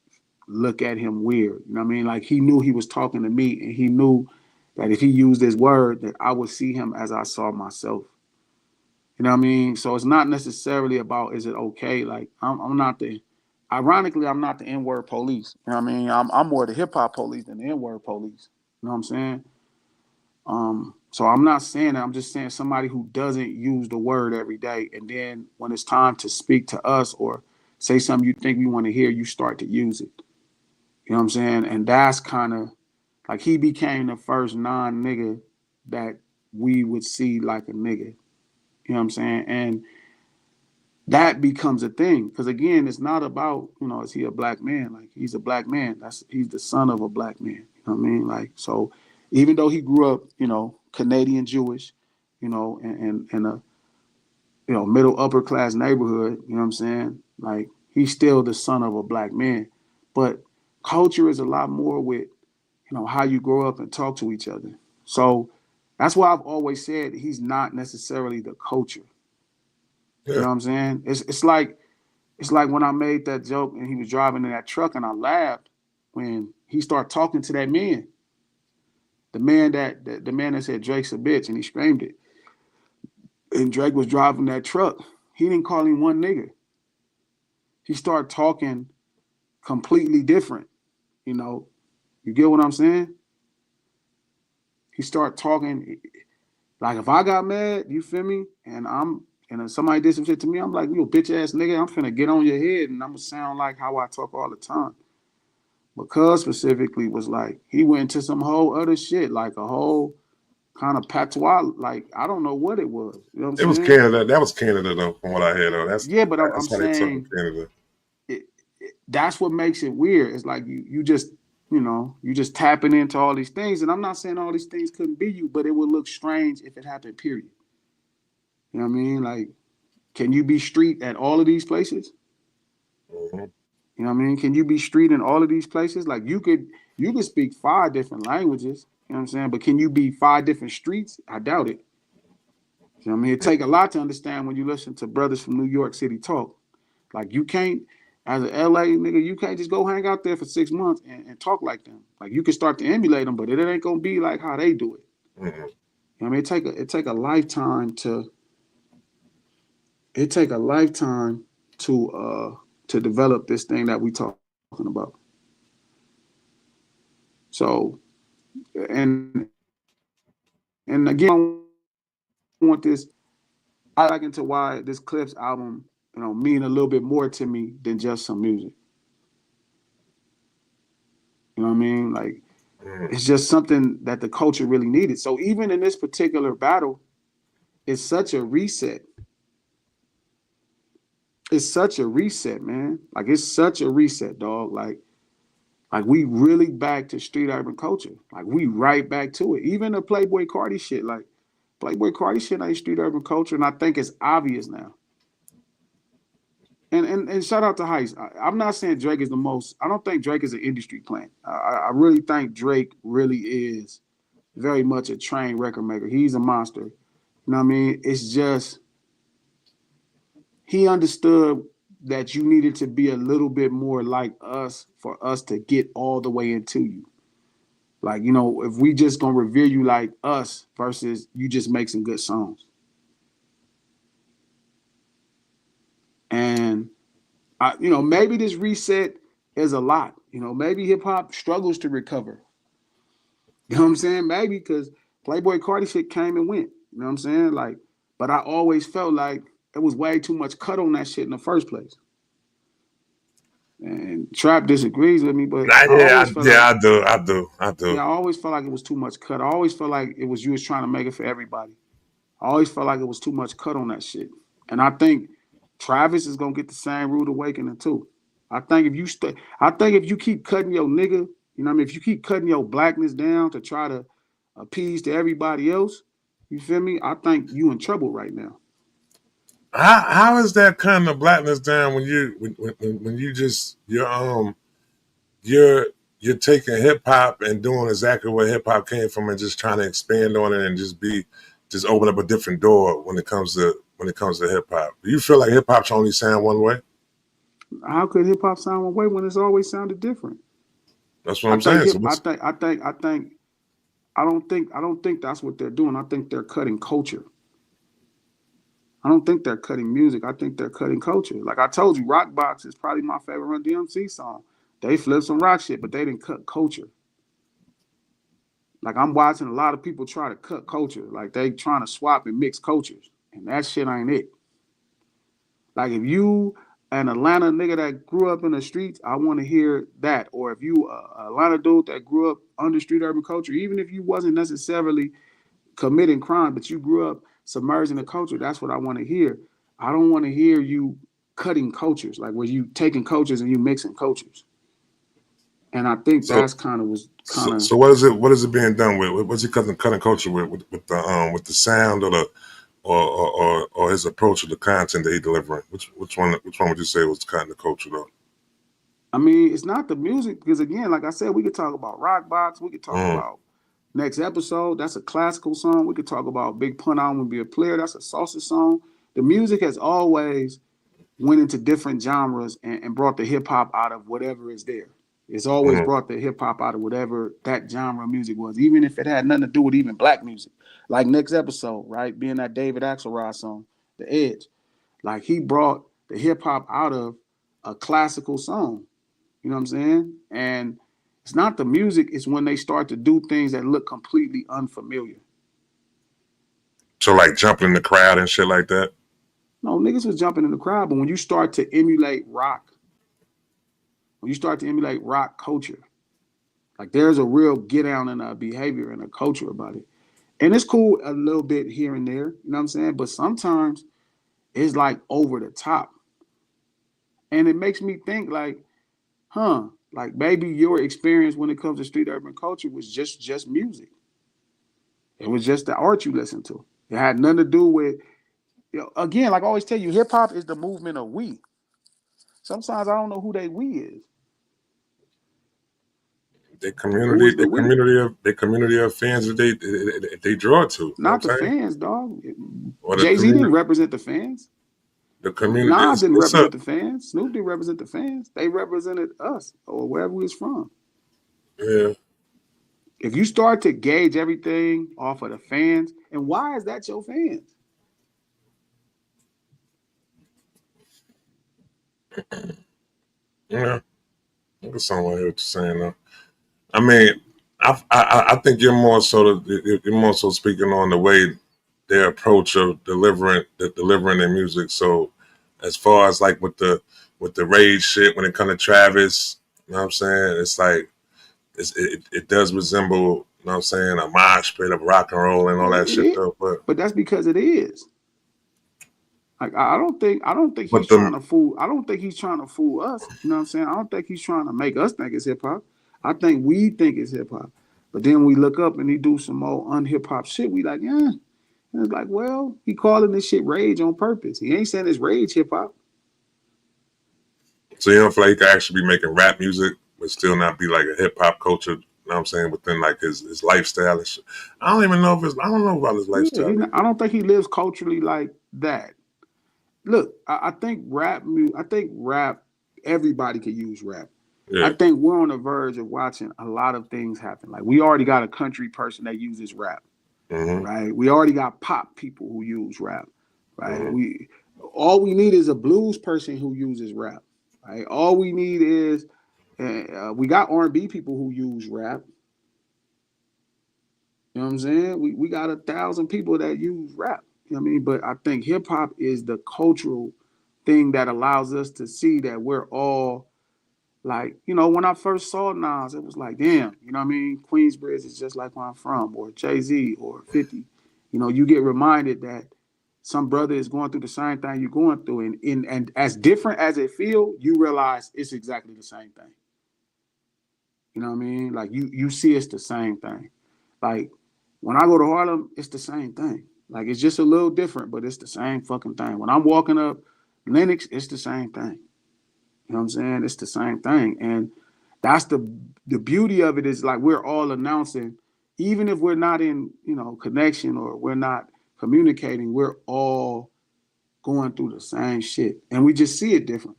look at him weird. You know what I mean? Like he knew he was talking to me and he knew that if he used this word that I would see him as I saw myself. You know what I mean? So it's not necessarily about is it okay? Like I'm not the ironically I'm not the N-word police. You know what I mean? I'm more the hip hop police than the N-word police. You know what I'm saying? So I'm not saying that. I'm just saying somebody who doesn't use the word every day, and then when it's time to speak to us or say something you think we want to hear, you start to use it. You know what I'm saying? And that's kind of like he became the first non-nigga that we would see like a nigga. You know what I'm saying? And that becomes a thing because again, it's not about is he a black man? Like he's a black man. He's the son of a black man. You know what I mean? Like so, even though he grew up, Canadian Jewish, in a middle upper class neighborhood. You know what I'm saying? Like he's still the son of a black man, but culture is a lot more with how you grow up and talk to each other. So that's why I've always said he's not necessarily the culture. You yeah. know what I'm saying? It's like when I made that joke and he was driving in that truck and I laughed when he started talking to that man. The man that said Drake's a bitch and he screamed it. And Drake was driving that truck. He didn't call him one nigga. He started talking completely different. You know, you get what I'm saying? He started talking like if I got mad, you feel me? And if somebody did some shit to me, I'm like, you a bitch ass nigga, I'm finna get on your head and I'm gonna sound like how I talk all the time. Because specifically was like he went into some whole other shit, like a whole kind of patois, like I don't know what it was. You know what I'm It was saying? Canada. That was Canada though, from what I heard though. Yeah, but I'm That's how they talk in saying Canada. that's what makes it weird. It's like you just you know, you just tapping into all these things. And I'm not saying all these things couldn't be you, but it would look strange if it happened, period. You know what I mean? Like, can you be street at all of these places? Mm-hmm. You know what I mean? Can you be street in all of these places? Like you could speak 5 different languages, you know what I'm saying? But can you be 5 different streets? I doubt it. You know what I mean? It take a lot to understand when you listen to brothers from New York City talk. Like you can't, as an LA nigga, you can't just go hang out there for 6 months and talk like them. Like you can start to emulate them, but it ain't gonna be like how they do it. Mm-hmm. You know what I mean? It take a lifetime to develop this thing that we talking about. So and again, I want this. I like into why this Clipse album, you know, mean a little bit more to me than just some music. You know what I mean? Like Mm-hmm. it's just something that the culture really needed. So even in this particular battle, it's such a reset. It's such a reset, man. Like it's such a reset, dog. Like we really back to street urban culture. Like we right back to it. Even the Playboy Cardi shit, like Playboy Cardi shit ain't street urban culture, and I think it's obvious now. And shout out to Heist. I'm not saying Drake is the most. I don't think Drake is an industry plant. I really think Drake really is very much a trained record maker. He's a monster. You know what I mean? It's just he understood that you needed to be a little bit more like us for us to get all the way into you. Like, you know, if we just gonna revere you like us versus you just make some good songs. And you know, maybe this reset is a lot. You know, maybe hip hop struggles to recover. You know what I'm saying? Maybe because Playboy Cardi shit came and went. You know what I'm saying? Like, but I always felt like it was way too much cut on that shit in the first place. And Trap disagrees with me, but I always felt like, I do. yeah, I always felt like it was too much cut. I always felt like it was you was trying to make it for everybody. I always felt like it was too much cut on that shit. And I think Travis is gonna get the same rude awakening too. I think if you I think if you keep cutting your nigga, you know what I mean, if you keep cutting your blackness down to try to appease to everybody else, you feel me? I think you in trouble right now. How is that cutting the blackness down when you just you're you're taking hip hop and doing exactly where hip hop came from and just trying to expand on it and just open up a different door when it comes to hip hop. Do you feel like hip hop should only sound one way? How could hip hop sound one way when it's always sounded different? That's what I I'm think saying. So hip what's I don't think that's what they're doing. I think they're cutting culture. I don't think they're cutting music. I think they're cutting culture. Like I told you, Rockbox is probably my favorite Run DMC song. They flipped some rock shit, but they didn't cut culture. Like I'm watching a lot of people try to cut culture. Like they trying to swap and mix cultures. And that shit ain't it. Like if you an Atlanta nigga that grew up in the streets, I want to hear that. Or if you a Atlanta dude that grew up under street urban culture, even if you wasn't necessarily committing crime, but you grew up submerged in the culture, that's what I want to hear. I don't want to hear you cutting cultures, like where you taking cultures and you mixing cultures. And I think so that's kind of so what is it being done with? What's he cutting culture with the sound or the or his approach to the content that he delivering? Which one would you say was cutting the culture though? I mean, it's not the music because again, like I said, we could talk about Rockbox, we could talk Mm, about Next Episode. That's a classical song. We could talk about Big Pun I Wanna Be a Player. That's a salsa song. The music has always went into different genres and brought the hip hop out of whatever is there. It's always mm, brought the hip hop out of whatever that genre of music was, even if it had nothing to do with even black music. Like Next Episode, right? Being that David Axelrod song, The Edge. Like he brought the hip hop out of a classical song. You know what I'm saying? And it's not the music, it's when they start to do things that look completely unfamiliar. so like jumping in the crowd and shit like that. No, niggas was jumping in the crowd, but when you start to emulate rock, when you start to emulate rock culture, like there's a real get down in a behavior and a culture about it. And it's cool a little bit here and there, you know what I'm saying? But sometimes it's like over the top. And it makes me think like, huh, Like maybe your experience when it comes to street urban culture was just music. It was just the art you listened to. It had nothing to do with, again, like I always tell you, hip hop is the movement of we. Sometimes I don't know who they we is. Their Who community, is the we? their community of fans that they draw to. You know Not what the I'm saying? fans, dog. Or the Jay-Z didn't community, represent the fans. the community. Nas didn't It's a represent the fans. Snoop didn't represent the fans. They represented us or wherever we was from. yeah. If you start to gauge everything off of the fans, and why is that your fans? Yeah. I can someone hear what you're saying though. I mean, I think you're more so you're more so speaking on the way their approach of delivering their music. So as far as like with the rage shit when it comes to Travis, you know what I'm saying? It's like it does resemble, you know what I'm saying, a mosh pit of rock and roll and all that It shit is, though. but that's because it is. Like I don't think he's But trying the to fool. I don't think he's trying to fool us. You know what I'm saying? I don't think he's trying to make us think it's hip hop. I think we think it's hip hop. But then we look up and he do some more unhip hop shit. We like, yeah. And it's like, well, he calling this shit rage on purpose. He ain't saying it's rage hip hop. so you don't feel like he could actually be making rap music but still not be like a hip hop culture, you know what I'm saying, within like his lifestyle and shit. I don't even know if I don't know about his Yeah, lifestyle I either. don't think he lives culturally like that. Look, I think I think rap. Everybody could use rap. I Yeah. think we're on the verge of watching a lot of things happen. Like we already got a country person that uses rap, Mm-hmm. right? We already got pop people who use rap, right? Mm-hmm. We all we need is a blues person who uses rap, right? All we need is we got R&B people who use rap. You know what I'm saying? We got 1,000 people that use rap. You know what I mean? But I think hip hop is the cultural thing that allows us to see that we're all like, when I first saw Nas, it was like, damn, you know what I mean? Queensbridge is just like where I'm from, or Jay-Z, or 50. You get reminded that some brother is going through the same thing you're going through. And as different as it feels, you realize it's exactly the same thing. You know what I mean? Like you see it's the same thing. Like when I go to Harlem, it's the same thing. Like it's just a little different, but it's the same fucking thing. When I'm walking up Lenox, it's the same thing. You know what I'm saying? It's the same thing. And that's the beauty of it is like we're all announcing, even if we're not in, connection or we're not communicating, we're all going through the same shit. And we just see it different.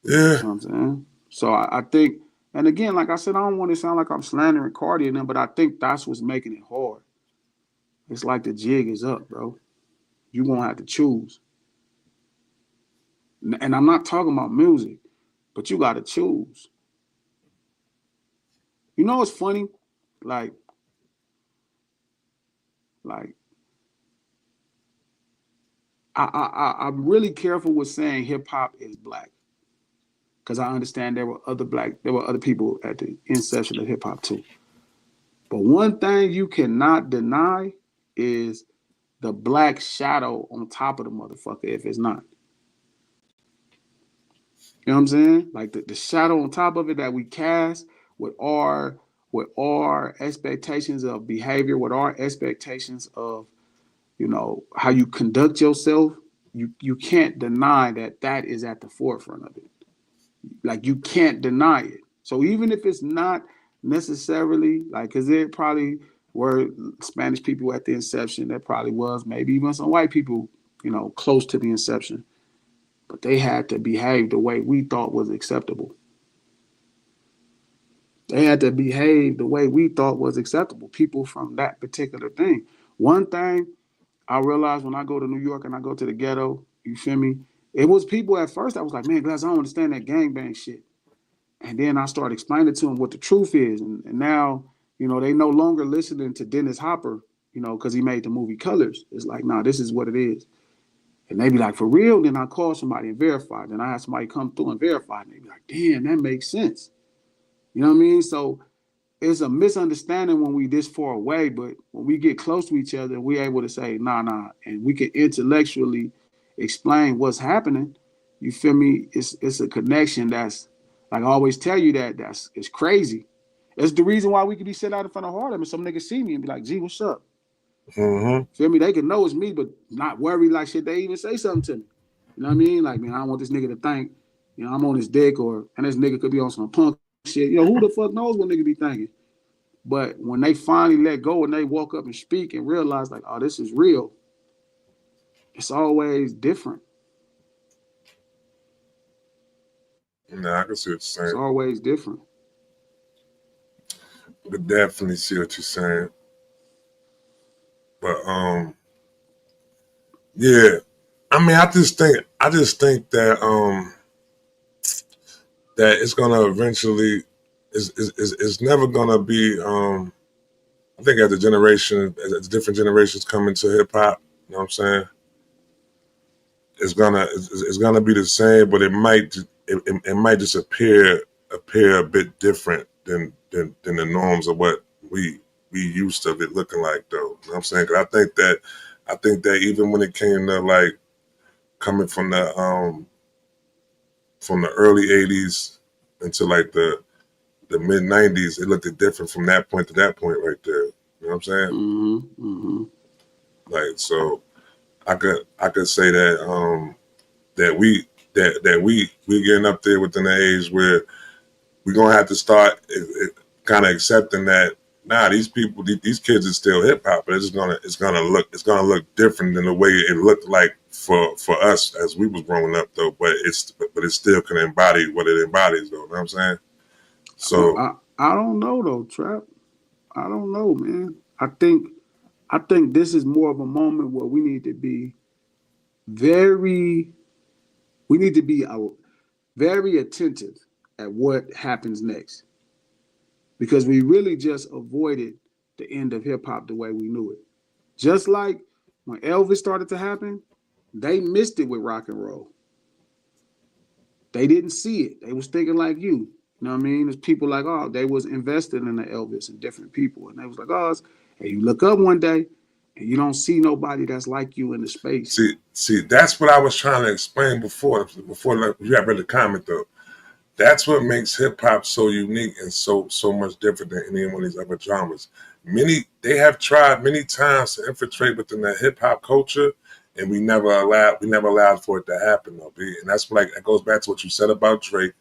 Yeah. You know what I'm saying? So I think, and again, like I said, I don't want to sound like I'm slandering Cardi and them, but I think that's what's making it hard. It's like the jig is up, bro. You're gonna have to choose. And I'm not talking about music, but you gotta choose. You know what's funny? Like, like I'm really careful with saying hip hop is black. Because I understand there were other people at the inception of hip hop too. But one thing you cannot deny is the black shadow on top of the motherfucker if it's not. You know what I'm saying? Like the shadow on top of it that we cast with our expectations of behavior, with our expectations of, how you conduct yourself, you can't deny that is at the forefront of it. Like you can't deny it. So even if it's not necessarily like, because there probably were Spanish people at the inception, there probably was maybe even some white people, close to the inception, but they had to behave the way we thought was acceptable. They had to behave the way we thought was acceptable. People from that particular thing. One thing I realized when I go to New York and I go to the ghetto, you feel me? It was people at first I was like, man, Glass, I don't understand that gangbang shit. And then I started explaining to them what the truth is. And now, they no longer listening to Dennis Hopper, because he made the movie Colors. It's like, nah, this is what it is. And they be like, for real? Then I call somebody and verify. Then I have somebody come through and verify. And they be like, damn, that makes sense. You know what I mean? So it's a misunderstanding when we this far away, but when we get close to each other, we're able to say, nah, and we can intellectually explain what's happening. You feel me? It's a connection that's like I always tell you that it's crazy. It's the reason why we could be sitting out in front of Harlem and some niggas see me and be like, "G, what's up?" Mm-hmm. Feel me? They can know it's me, but not worry like shit. They even say something to me. You know what I mean? Like, man, I don't want this nigga to think, I'm on his dick and this nigga could be on some punk shit. Who the fuck knows what nigga be thinking? But when they finally let go and they walk up and speak and realize like, oh, this is real, it's always different. Nah, I can see what you're saying. It's always different. I could definitely see what you're saying. But yeah. I mean, I just think that that it's gonna eventually it's never gonna be I think as the different generations come into hip hop, you know what I'm saying? It's gonna be the same, but it might just appear a bit different than the norms of what we used to it looking like though. You know what I'm saying? 'Cause I think that even when it came to like coming from the early '80s into like the mid '90s, it looked different from that point to that point right there. You know what I'm saying? Mm-hmm. Mm-hmm. Like so, I could say that that we getting up there within the age where we're gonna have to start kind of accepting that these people these kids are still hip hop, but it's gonna look different than the way it looked like for us as we was growing up though. But it still can embody what it embodies though. You know what I'm saying? So I don't know though, Trap. I don't know, man. I think this is more of a moment where we need to be very we need to be very attentive at what happens next because we really just avoided the end of hip hop the way we knew it. Just like when Elvis started to happen, they missed it with rock and roll. They didn't see it. They was thinking like you. You know what I mean? There's people like, oh, they was invested in the Elvis and different people. And they was like, oh, hey, you look up one day and you don't see nobody that's like you in the space. See, that's what I was trying to explain before you have read the comment though. That's what makes hip hop so unique and so much different than any one of these other genres. They have tried many times to infiltrate within the hip hop culture, and we never allowed for it to happen though. And that's like it goes back to what you said about Drake,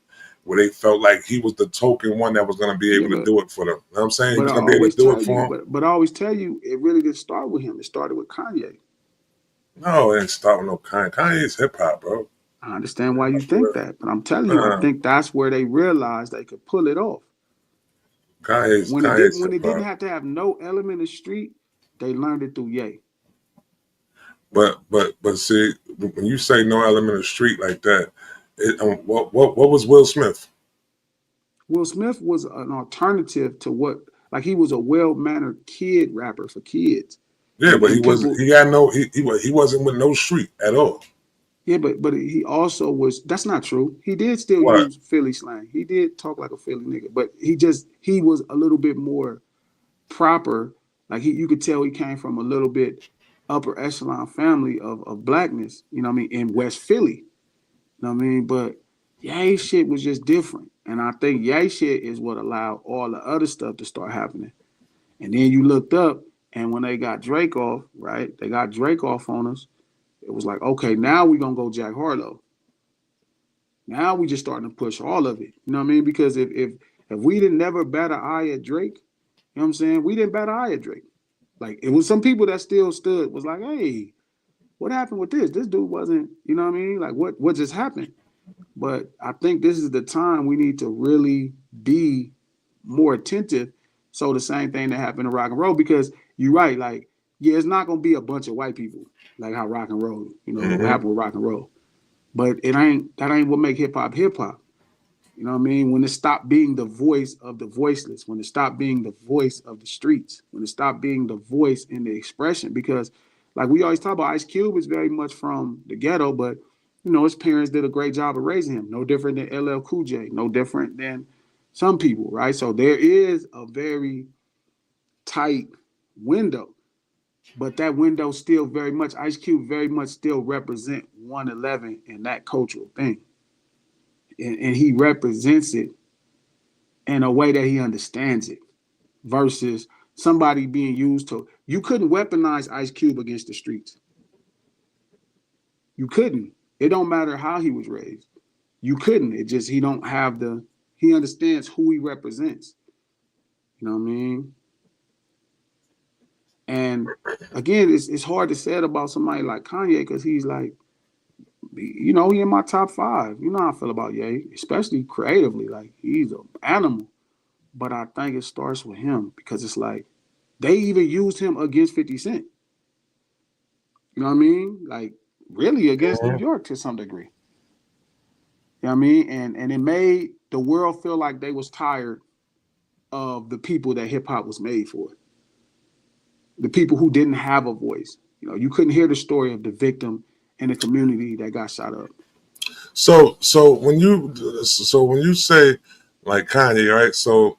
where they felt like he was the token one that was going to be able to do it for them. You know what I'm saying? He was going to be able to do it for them. But I always tell you, it really didn't start with him. It started with Kanye. No, it didn't start with no Kanye. Kanye's hip hop, bro. I understand why you think that, but I'm telling you, I think that's where they realized they could pull it off. When it didn't have to have no element of street, they learned it through Ye. But see, when you say no element of street like that, what was Will Smith? Will Smith was an alternative to what, like he was a well-mannered kid rapper for kids. Yeah, but he wasn't with no street at all. Yeah, but he also was. That's not true. He did still use Philly slang. He did talk like a Philly nigga, but he was a little bit more proper. Like you could tell he came from a little bit upper echelon family of blackness. You know what I mean? In West Philly. You know what I mean? But Ye shit was just different, and I think Ye shit is what allowed all the other stuff to start happening. And then you looked up, and when they got Drake off, right? They got Drake off on us. It was like, okay, now we're gonna go Jack Harlow. Now we just starting to push all of it. You know what I mean? Because if we didn't never bat an eye at Drake, you know what I'm saying? We didn't bat an eye at Drake. Like it was some people that still stood was like, hey, what happened with this? This dude wasn't, you know what I mean? Like what just happened? But I think this is the time we need to really be more attentive. So the same thing that happened in rock and roll, because you're right, like, yeah, it's not gonna be a bunch of white people like how rock and roll, what happened with rock and roll. But that ain't what make hip hop hip hop. You know what I mean? When it stopped being the voice of the voiceless, when it stopped being the voice of the streets, when it stopped being the voice in the expression, because like we always talk about, Ice Cube is very much from the ghetto, but his parents did a great job of raising him. No different than LL Cool J, no different than some people, right? So there is a very tight window. but that window still very much, Ice Cube very much still represent 111 in that cultural thing. And he represents it in a way that he understands it versus somebody being used to, you couldn't weaponize Ice Cube against the streets. You couldn't. It don't matter how he was raised. You couldn't. It just, he don't have the, he understands who he represents. You know what I mean? And again, it's hard to say it about somebody like Kanye because he's like, you know, he in my top 5. You know how I feel about Ye, especially creatively. Like, he's an animal. But I think it starts with him because it's like they even used him against 50 Cent. You know what I mean? Like, really against New York to some degree. You know what I mean? And it made the world feel like they was tired of the people that hip hop was made for. The people who didn't have a voice. You know, you couldn't hear the story of the victim in the community that got shot up. So when you say like Kanye, right? So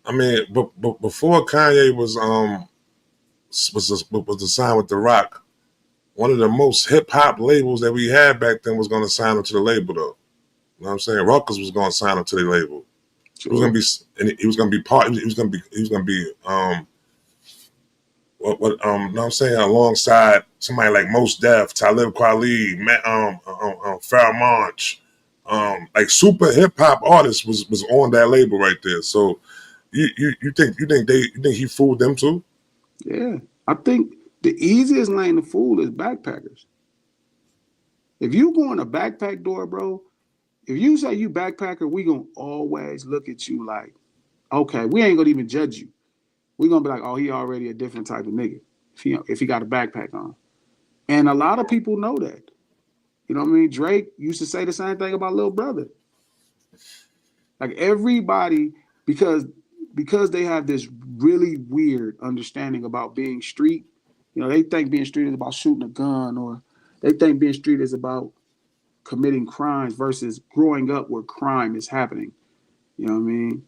I mean, but before Kanye was to sign with The Rock, one of the most hip hop labels that we had back then was going to sign him to the label, though. You know what I'm saying? Ruckus was going to sign him to the label. Sure. He was going to be, and he was going to be part. He was going to be you know what I'm saying, alongside somebody like Mos Def, Talib Kweli, Pharoah Monch, like super hip hop artists was on that label right there. So you think he fooled them too? Yeah, I think the easiest lane to fool is backpackers. If you go in a backpack door, bro, if you say you backpacker, we gonna always look at you like, okay, we ain't gonna even judge you. We gonna be like, oh, he already a different type of nigga if he got a backpack on. And a lot of people know that. You know what I mean? Drake used to say the same thing about Lil Brother. Like everybody, because they have this really weird understanding about being street. You know, they think being street is about shooting a gun, or they think being street is about committing crimes versus growing up where crime is happening. You know what I mean?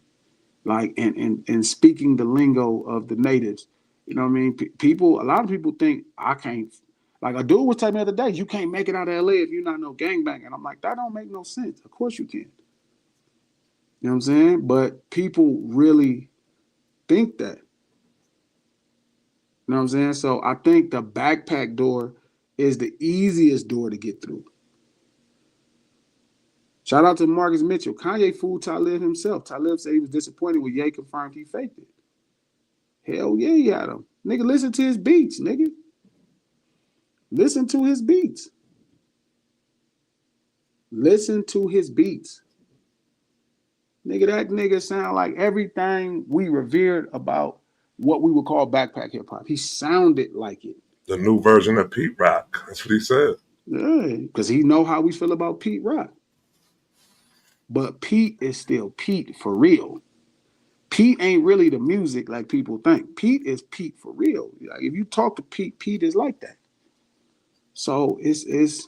Like and speaking the lingo of the natives. You know what I mean? People, a lot of people think I can't. Like a dude was telling me the other day, you can't make it out of LA if you're not no gangbang. And I'm like, that don't make no sense. Of course you can. You know what I'm saying? But people really think that. You know what I'm saying? So I think the backpack door is the easiest door to get through. Shout out to Marcus Mitchell. Kanye fooled Talib himself. Talib said he was disappointed when Ye confirmed he faked it. Hell yeah, he had him. Nigga, listen to his beats, nigga. Listen to his beats. Listen to his beats. Nigga, that nigga sound like everything we revered about what we would call backpack hip hop. He sounded like it. The new version of Pete Rock. That's what he said. Yeah, because he know how we feel about Pete Rock. But Pete is still Pete for real. Pete ain't really the music like people think. Pete is Pete for real. Like if you talk to Pete, Pete is like that. So it's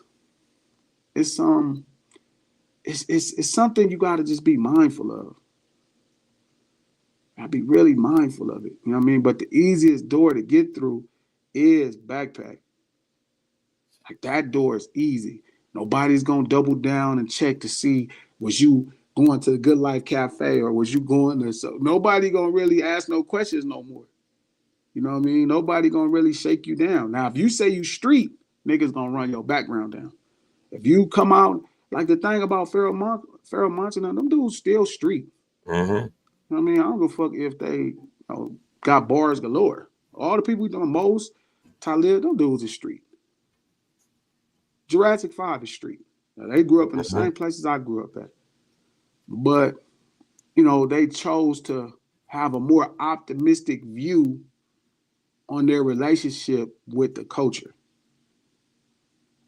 something you got to just be mindful of. I'd be really mindful of it. You know what I mean? But the easiest door to get through is backpack. Like that door is easy. Nobody's gonna double down and check to see was you going to the Good Life Cafe or was you going to, so nobody gonna really ask no questions no more. You know what I mean? Nobody gonna really shake you down. Now, if you say you street, niggas gonna run your background down. If you come out, like the thing about Pharoah Monch and them dudes still street. Mm-hmm. You know what I mean? I don't give a fuck if they got bars galore. All the people doing most, Talib, them dudes is street. Jurassic 5 is street. Now, they grew up in the same places I grew up at. But, you know, they chose to have a more optimistic view on their relationship with the culture.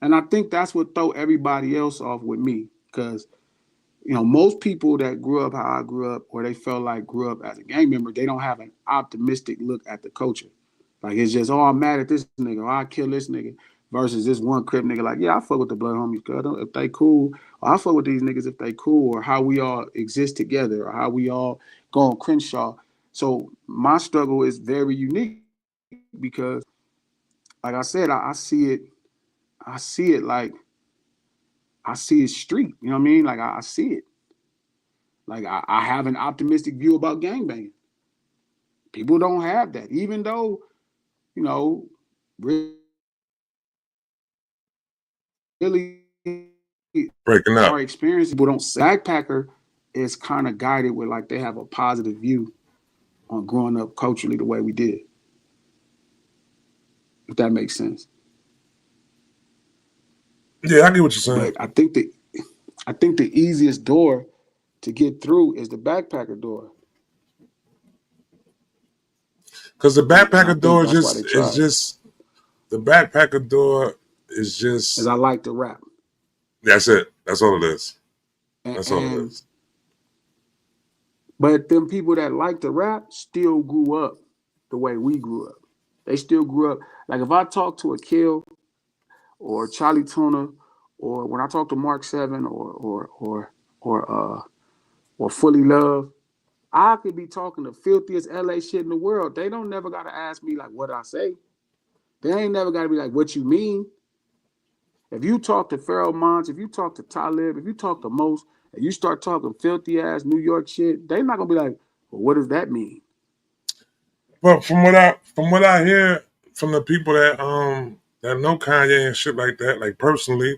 And I think that's what throw everybody else off with me. Because, you know, most people that grew up how I grew up, or they felt like grew up as a gang member, they don't have an optimistic look at the culture. Like it's just, oh, I'm mad at this nigga, or I kill this nigga, versus this one Crip nigga like, yeah, I fuck with the Blood Homies, if they cool, or I fuck with these niggas if they cool, or how we all exist together, or how we all go on Crenshaw. So my struggle is very unique because like I said, I see it. I see it like I see it street. You know what I mean? Like I see it. Like I have an optimistic view about gangbanging. People don't have that, even though you know really Breaking up. our experience. People don't say backpacker is kind of guided with like they have a positive view on growing up culturally the way we did. If that makes sense. Yeah, I get what you're saying. But I think the easiest door to get through is the backpacker door. Because the And I backpacker think door that's why they is tried. just the backpacker door is As just I like to rap. that's it. That's all it is. And, That's all it and is. but them people that like to rap still grew up the way we grew up. They still grew up. Like if I talk to a Kill or Charlie Tuna, or when I talk to Mark Seven or Fully Love, I could be talking the filthiest LA shit in the world. They don't never gotta ask me like what I say. They ain't never gotta be like, what you mean? If you talk to Pharoah Monch, if you talk to Talib, if you talk to Most, and you start talking filthy ass New York shit, they not gonna be like, well, what does that mean? But from what I hear from the people that know Kanye and shit like that, like personally,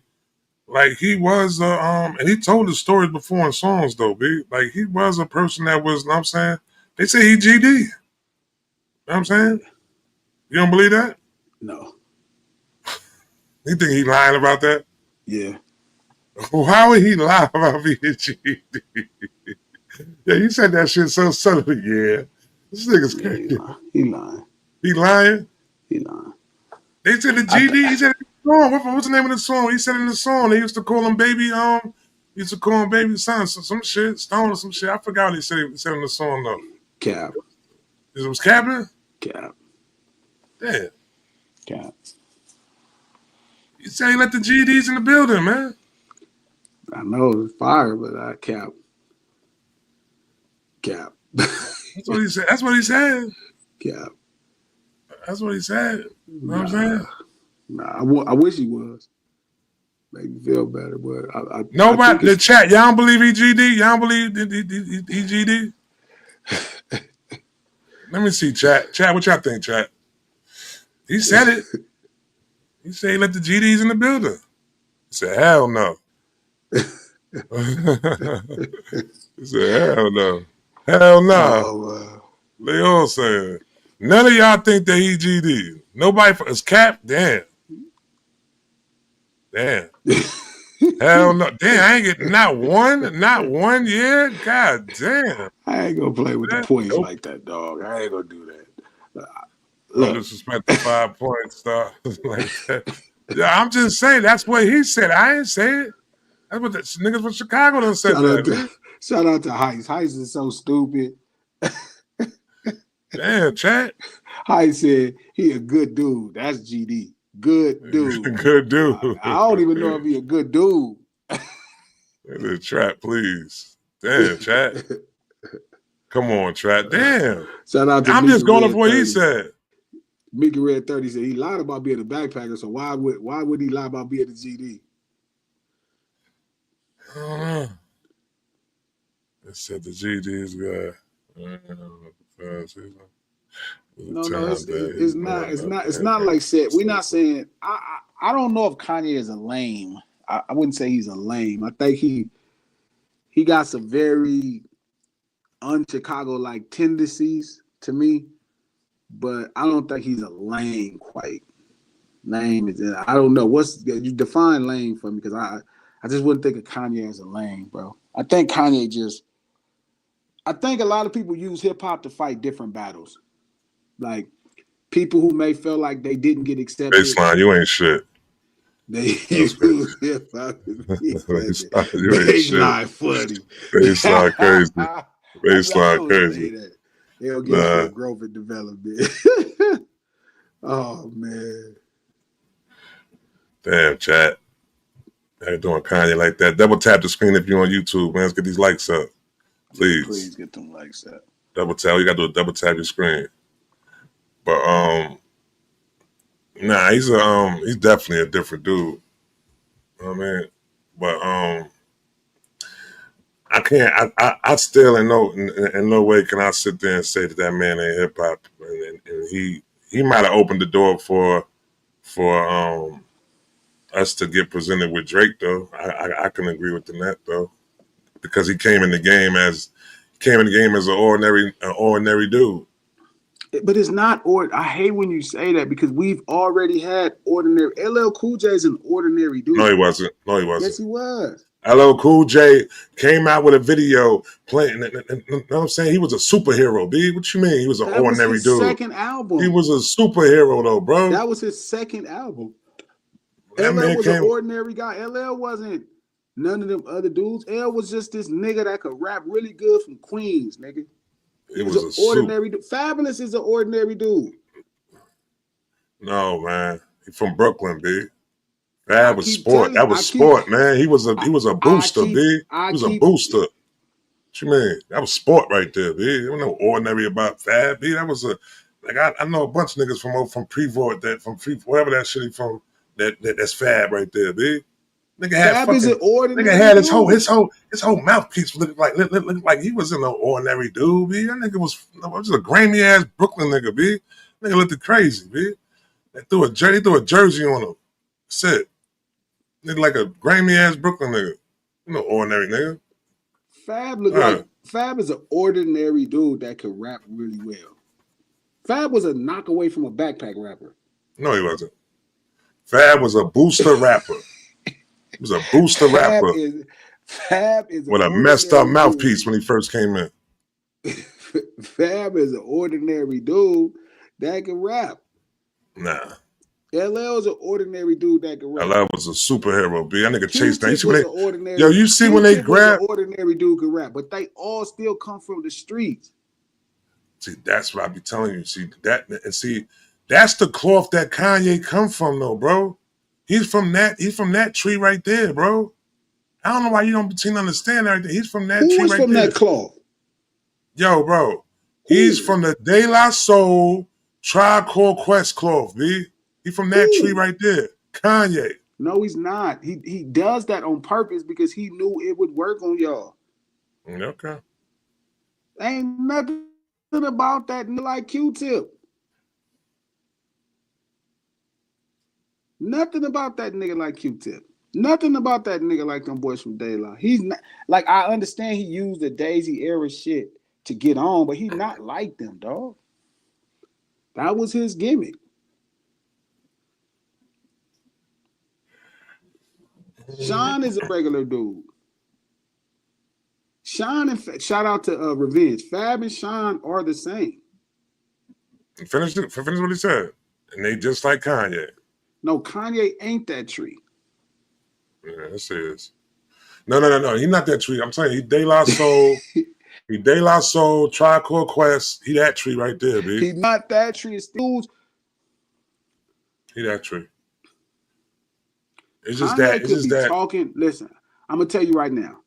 like he was and he told his stories before in songs though, B. Like he was a person that was, you know what I'm saying? They say he GD. You know what I'm saying? Yeah. You don't believe that? No. You think he lying about that? Yeah. Why would he lie about being GD? Yeah, he said that shit so subtly. Yeah, this nigga's Yeah, he crazy. lying. He lying. He lying. He lying. They said the I th- GD. He said in the song. What's the name of the song? He said in the song they used to call him baby. Used to call him baby son. Some shit, Stone or some shit. I forgot what he said. He said in the song though. Cap. It was Captain. Cap. Damn. Cap. He said he let the GDs in the building, man. I know it's fire, but I cap. Cap. That's what he said. That's what he said. Cap. That's what he said. You know what I'm Nah. saying? Nah. I wish he was. Make me feel better, but I think Nobody, the it's chat, y'all don't believe EGD? Y'all don't believe EGD? Let me see, chat. Chat, what y'all think, chat? He said it. He said he let the GDs in the building. He said, hell no. He said, hell no. Hell no. oh They all saying. None of y'all think that he GD. Nobody is Cap? Damn. Damn. Hell no. Damn, I ain't getting not one year. God damn. I ain't gonna play with the That, points nope. like that, dog. I ain't gonna do that. Don't Look, disrespect the 5 points stuff like that. Yeah, I'm just saying that's what he said. I ain't say it. That's what the niggas from Chicago done said that, man. shout out to Heist. Heist is so stupid. Damn, chat. Heist said he a good dude. That's GD. Good dude. Good dude. I don't even know if he a good dude. The trap, please. Damn, chat. Come on, trap. Damn. Shout out to I'm Mickey just going off Red what 30. he said. Mickey Red 30 said he lied about being a backpacker, so why would he lie about being a GD? I don't know. It said the GD's guy. No, it's not like said. We're not saying. I don't know if Kanye is a lame. I wouldn't say he's a lame. I think he got some very un-Chicago like tendencies to me, but I don't think he's a lame quite. Lame is I don't know what's you define lame for me because I just wouldn't think of Kanye as a lame, bro. I think a lot of people use hip hop to fight different battles. Like people who may feel like they didn't get accepted, Baseline, you ain't shit. they That's crazy. use hip hop. Baseline, you ain't shit. Baseline funny. Baseline crazy. I'm Baseline gonna crazy. say that. They'll get you Nah. for growth and development. Oh man. Damn, chat. They're doing Kanye like that. Double tap the screen if you're on YouTube, man. Let's get these likes up. Please. Please get them likes up. Double tap. You gotta do a double tap your screen. But Nah, he's definitely a different dude. You know what I mean? But I can't. I still in no way can I sit there and say that that man ain't hip hop, and he might have opened the door for us to get presented with Drake though. I can agree with that though, because he came in the game as an ordinary dude. But it's not or. I hate when you say that because we've already had ordinary. LL Cool J is an ordinary No, dude. he wasn't. No, he wasn't. Yes, he was. LL Cool J came out with a video playing. You know what I'm saying? He was a superhero, B. What you mean? He was an That was ordinary his dude. second album. He was a superhero though, bro. That was his second album. That LL man was came. an ordinary guy. LL wasn't none of them other dudes. L was just this nigga that could rap really good from Queens, nigga. He was an ordinary dude. Fabulous is an ordinary dude. No, man. He from Brooklyn, B. That was sport. That was sport, man. He was a booster, B. He was a booster. What you mean? That was sport right there, B. There was no ordinary about Fab, B. That was I know a bunch of niggas from Prevort wherever that shit from that's Fab right there, B. Nigga had Fab is an ordinary nigga had dude. his whole mouthpiece looked like he was an ordinary dude, B. That nigga was a grimy ass Brooklyn nigga, B. Nigga looked crazy, B. They threw a jersey on him. That's it. Nigga like a grimy ass Brooklyn nigga. You know, ordinary nigga. Fab is an ordinary dude that could rap really well. Fab was a knock away from a backpack rapper. No, he wasn't. Fab was a booster rapper. He was a booster rapper. Fab is with a messed up mouthpiece when he first came in. Fab is an ordinary dude that can rap. Nah. LL is an ordinary dude that can rap. LL was a superhero, B. That nigga chased down. You see when they grab an ordinary dude can rap, but they all still come from the streets. See, that's what I be telling you. See, that's the cloth that Kanye come from, though, bro. He's from that tree right there, bro. I don't know why you don't seem to understand everything. He's from that tree right there. Who's from that cloth? Yo, bro. He's from the De La Soul Tribe Called Quest cloth, B. He's from that tree right there. Kanye. No, he's not. He does that on purpose because he knew it would work on y'all. Okay. Ain't nothing about that nigga like Q-Tip. Nothing about that nigga like Q-Tip. Nothing about that nigga like them boys from De La. He's not like I understand he used the Daisy era shit to get on, but he not like them, dog. That was his gimmick. Sean is a regular dude. Sean and shout out to Revenge. Fab and Sean are the same. Finish what he said. And they just like Kanye. No, Kanye ain't that tree. Yeah, this is. No. He not that tree. I'm telling you, he De La Soul. He De La Soul, Tribe Called Quest. He that tree right there, B. He not that tree. He that tree. It's just Kanye that. It's just that. Talking. Listen, I'm gonna tell you right now.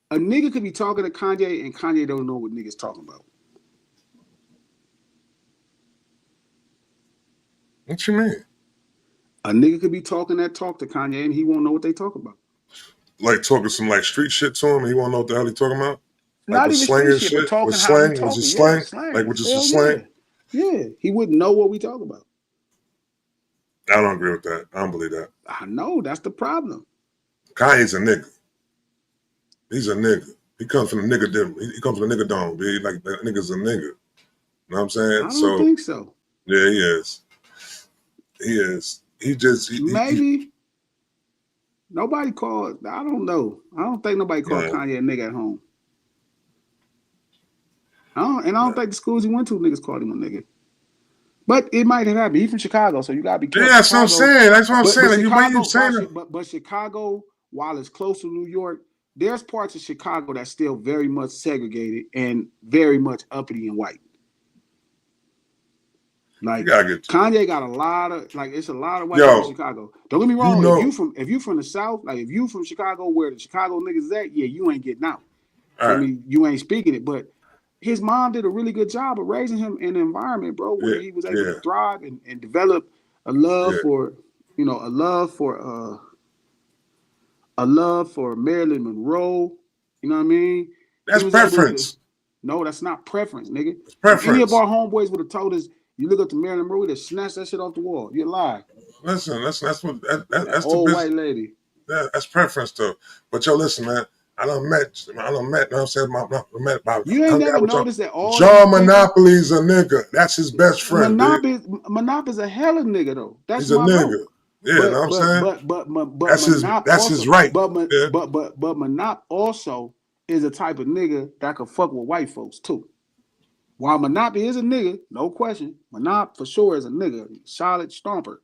A nigga could be talking to Kanye and Kanye don't know what niggas talking about. What you mean? A nigga could be talking that talk to Kanye and he won't know what they talk about. Like talking some like street shit to him and he won't know what the hell he talking about? Like not even street shit, but talking how he talking. Was it slang? Yeah, slang? Like, which is the slang? Yeah, he wouldn't know what we talk about. I don't agree with that. I don't believe that. I know, that's the problem. Kanye's a nigga. He's a nigga. He comes from the nigga dim. He comes from the nigga dome, B. Like, that nigga's a nigga. You know what I'm saying? I don't think so. Yeah, he is. He is. He just... Maybe. Nobody called... I don't know. I don't think nobody called Kanye a nigga at home. I don't think the schools he went to niggas called him a nigga. But it might have happened. He's from Chicago, so you gotta be careful. Yeah, that's what I'm saying. That's what I'm saying. But Chicago, while it's close to New York, there's parts of Chicago that's still very much segregated and very much uppity and white. Like Kanye got a lot of it's a lot of white people in Chicago. Don't get me wrong. If you from the South, like if you from Chicago where the Chicago niggas is at, yeah, you ain't getting out. I mean, you ain't speaking it, but his mom did a really good job of raising him in an environment, bro, where Yeah, he was able to yeah, thrive and develop a love yeah. for, you know, a love for Marilyn Monroe. You know what I mean? He That's was able to. preference. No, that's not preference, nigga. It's If any of preference. our homeboys would have told us, you look up to Marilyn Monroe, they'd snatch that shit off the wall. You lie. Listen, That that's the old business. white lady. That's preference though. But yo, listen, man. I done met. You know what I'm saying? Met about You ain't hung never out with John. noticed that all these John bitches. Monopoly's a nigga. That's his best friend, big. Manop is a hella nigga though. That's He's a my nigga. bro. Yeah, you know what But I'm but saying? but but but Manop That's his also right. Yeah. but Manop also is a type of nigga that could fuck with white folks too. While Manop is a nigga, no question. Manop for sure is a nigga. Solid stomper.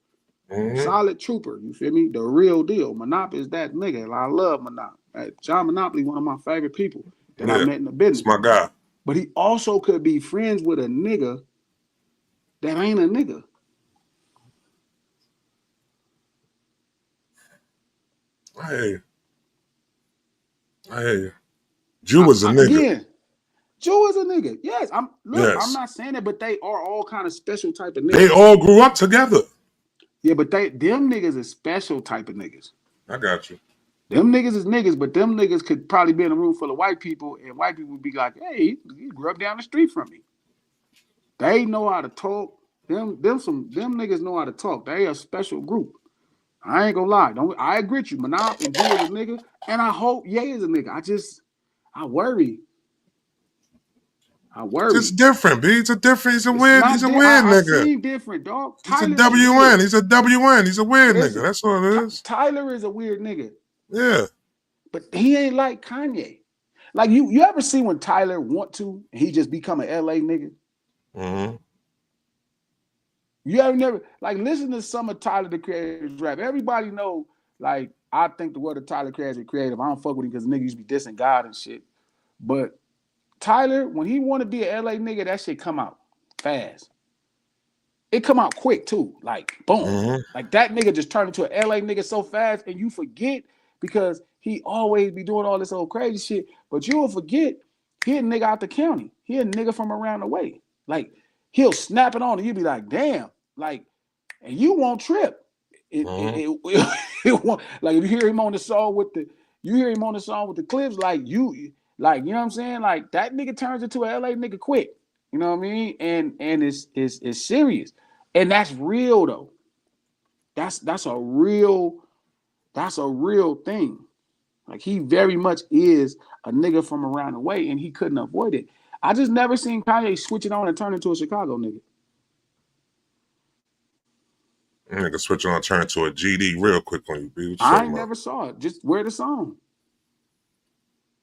Mm-hmm. Solid trooper. You feel me? The real deal. Manop is that nigga. I love Manop. John Monopoly, one of my favorite people that I Yeah. met in the It's business. my guy. But he also could be friends with a nigga that ain't a nigga. I hear you. I hear you. Jew was a nigga. Again, Joe is a nigga. Yes, I'm Yes. not saying that, but they are all kind of special type of niggas. They all grew up together. Yeah, but them niggas is special type of niggas. I got you. Them niggas is niggas, but them niggas could probably be in a room full of white people, and white people would be like, "Hey, you grew up down the street from me." They know how to talk. Them niggas know how to talk. They a special group. I ain't gonna lie. I agree with you. Manop and Jew is a nigga, and I hope Ye is a nigga. I worry. I worry. Just different, B. He's a It's weird not. weird I nigga. seen different, dog. He's a Tyler is weird. WN. He's a WN. He's a weird nigga. Listen, That's all it is. Tyler is a weird nigga, Yeah. but he ain't like Kanye. Like you ever see when Tyler want to and he just become an LA nigga? Mm-hmm. You ever never like listen to some of Tyler the Creator's rap? Everybody know like I think the word of Tyler Creator is creative. I don't fuck with him because niggas used to be dissing God and shit. But Tyler, when he want to be an LA nigga, that shit come out fast. It come out quick too, like boom, like that nigga just turned into an LA nigga so fast, and you forget because he always be doing all this old crazy shit. But you'll forget he a nigga out the county, he a nigga from around the way. Like he'll snap it on, and you'll be like, damn, like, and you won't trip. It won't, like if you hear him on the song with the Clipse, like you know what I'm saying, like that nigga turns into an LA nigga quick. You know what I mean? And it's serious. And that's real though. That's a real thing. Like he very much is a nigga from around the way and he couldn't avoid it. I just never seen Kanye switch it on and turn into a Chicago nigga. Nigga switch on, turn to a GD real quick on you, B. What you I talking about? never saw it. Just wear the song.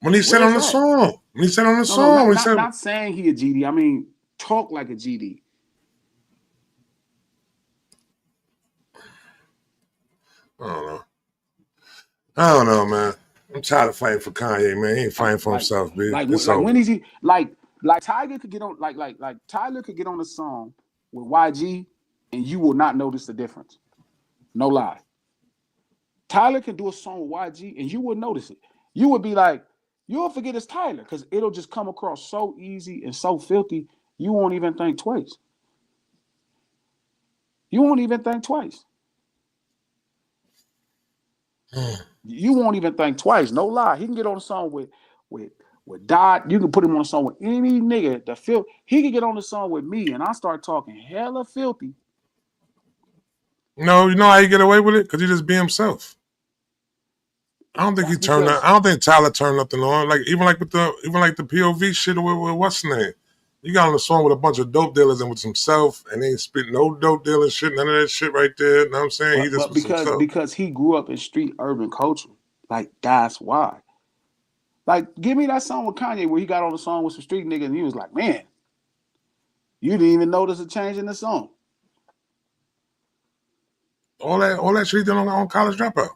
When he said on the song. When he said on the song. Not saying he a GD. I mean, talk like a GD. I don't know, man. I'm tired of fighting for Kanye, man. He ain't fighting for himself, B. Like it's over. When is he like Tiger could get on like Tyler could get on a song with YG and you will not notice the difference. No lie. Tyler can do a song with YG and you would notice it. You would be like, you'll forget it's Tyler because it'll just come across so easy and so filthy, you won't even think twice. You won't even think twice. You won't even think twice. No lie. He can get on a song with Dot. You can put him on a song with any nigga that feel. He can get on a song with me and I start talking hella filthy. No, you know how he get away with it? Because he just be himself. I don't think I don't think Tyler turned nothing on. Like even like the POV shit with what's the name? You got on a song with a bunch of dope dealers and with himself, and they ain't spit no dope dealer shit, none of that shit right there. You know what I'm saying? He just was himself. Because he grew up in street urban culture. Like that's why. Like give me that song with Kanye where he got on the song with some street niggas and he was like, man, you didn't even notice a change in the song. All that shit he did on College Dropout.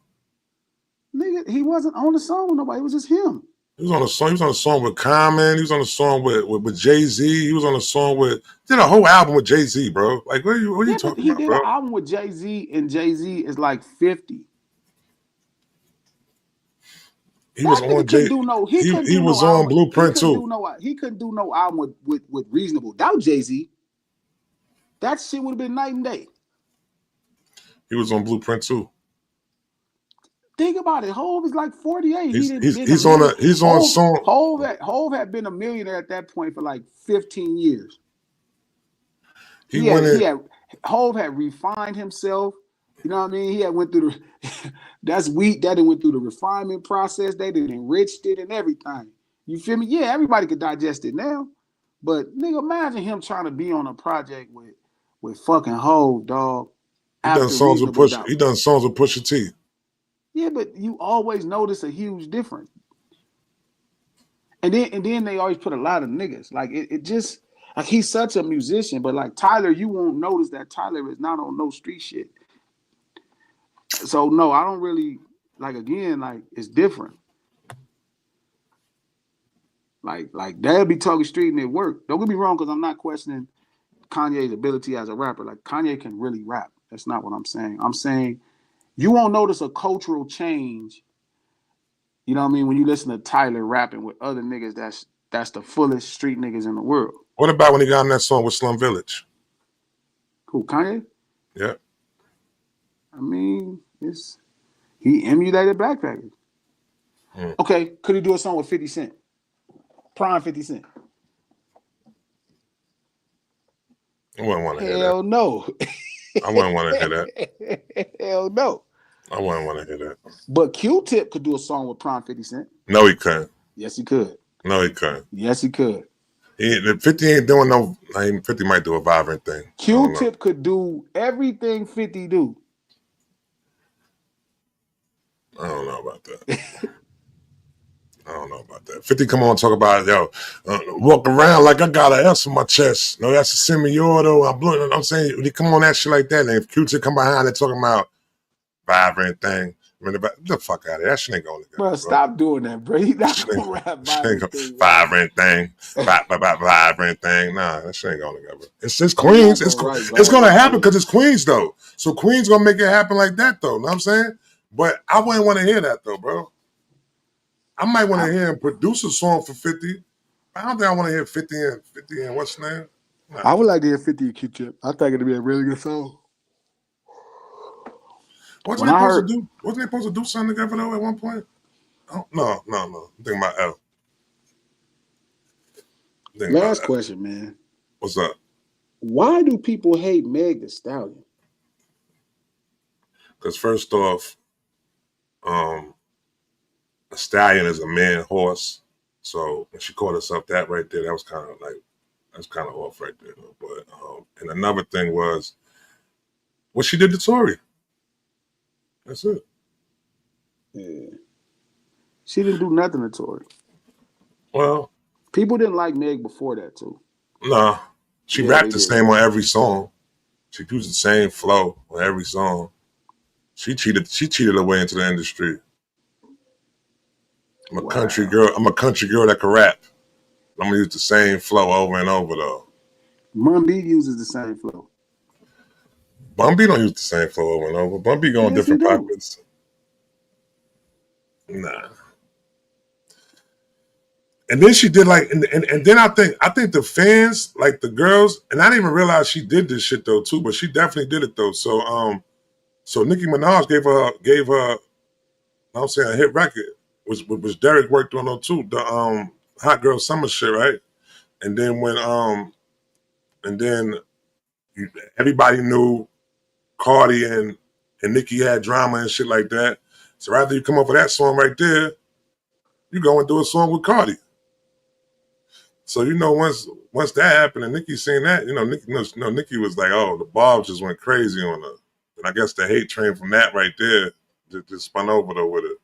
Nigga, he wasn't on the song with nobody. It was just him. He was on a song. He was on a song with Common. He was on a song with Jay-Z. He was on a song did a whole album with Jay-Z, bro. Like what are you talking about, bro? He did an album with Jay-Z and Jay-Z is like 50. He was That nigga on couldn't do no. He couldn't he do no was on album. Blueprint too. He couldn't do no album with Reasonable without Jay-Z. That shit would have been night and day. He was on Blueprint too. Think about it. Hov is like 48. He's He he's been a he's on million. a he's on song. Hov had been a millionaire at that point for like 15 years. He went in. Hov had refined himself. You know what I mean? He had went through the that's wheat that went through the refinement process. They did enriched it and everything. You feel me? Yeah, everybody could digest it now. But nigga, imagine him trying to be on a project with fucking Hov, dog. He done songs with Pusha T. Yeah, but you always notice a huge difference. And then they always put a lot of niggas. Like it just like he's such a musician, but like Tyler, you won't notice that Tyler is not on no street shit. So no, I don't really like again, like it's different. Like they'll be talking street and it work. Don't get me wrong, because I'm not questioning Kanye's ability as a rapper. Like Kanye can really rap. That's not what I'm saying. I'm saying you won't notice a cultural change. You know what I mean? When you listen to Tyler rapping with other niggas, that's the fullest street niggas in the world. What about when he got on that song with Slum Village? Who, Kanye? Yeah. I mean, he emulated Backpackers. Okay, could he do a song with 50 Cent? Prime 50 Cent. I wouldn't want to hear that. Hell no. I wouldn't want to hear that. Hell no. I wouldn't want to hear that. But Q-Tip could do a song with Prime 50 Cent. No, he couldn't. Yes, he could. No, he couldn't. Yes, he could. 50 ain't doing no. I mean, 50 might do a vibrant thing. Q-Tip could do everything 50 do. I don't know about that. I don't know about that. 50 come on and talk about, walk around like I got an S on my chest. No, that's a semi-auto. I'm saying, they come on that shit like that. And if Q-Tip come behind and talking about vibrant thing, get the fuck out of here. That shit ain't going together. Bro, stop doing that, bro. He's not going to rap vibrant thing. Vibrant thing. Vibrant thing. Nah, that shit ain't going together. It's just Queens. It's going to happen because it's Queens, though. So Queens going to make it happen like that, though. Know what I'm saying? But I wouldn't want to hear that, though, bro. I might want to hear him produce a song for 50. I don't think I want to hear 50 and what's his name? Nah. I would like to hear 50 and Q-Tip. I think it'd be a really good song. Wasn't they supposed to do something together though at one point? Oh, no. I'm thinking about L. Last question, man. What's up? Why do people hate Meg Thee Stallion? Because first off, a stallion is a man horse. So when she called herself that right there, that's kind of off right there. But and another thing was what she did to Tory. That's it. Yeah. She didn't do nothing to Tory. Well, people didn't like Meg before that too. Nah. She rapped the same on every song. She used the same flow on every song. She cheated her way into the industry. I'm a country girl that can rap. I'm gonna use the same flow over and over though. Bun B uses the same flow. Bun B don't use the same flow over and over. Bun B going different pockets. Nah. And then she did and then I think the fans, like the girls, and I didn't even realize she did this shit though too, but she definitely did it though. So Nicki Minaj gave her I'm saying a hit record, which Derek worked on though too, the Hot Girl Summer shit, right? And then everybody knew Cardi and Nicki had drama and shit like that. So after you come up with that song right there, you go and do a song with Cardi. So once that happened and Nicki seen that, Nicki was like, oh, the Bob just went crazy on her. And I guess the hate train from that right there just spun over though with it.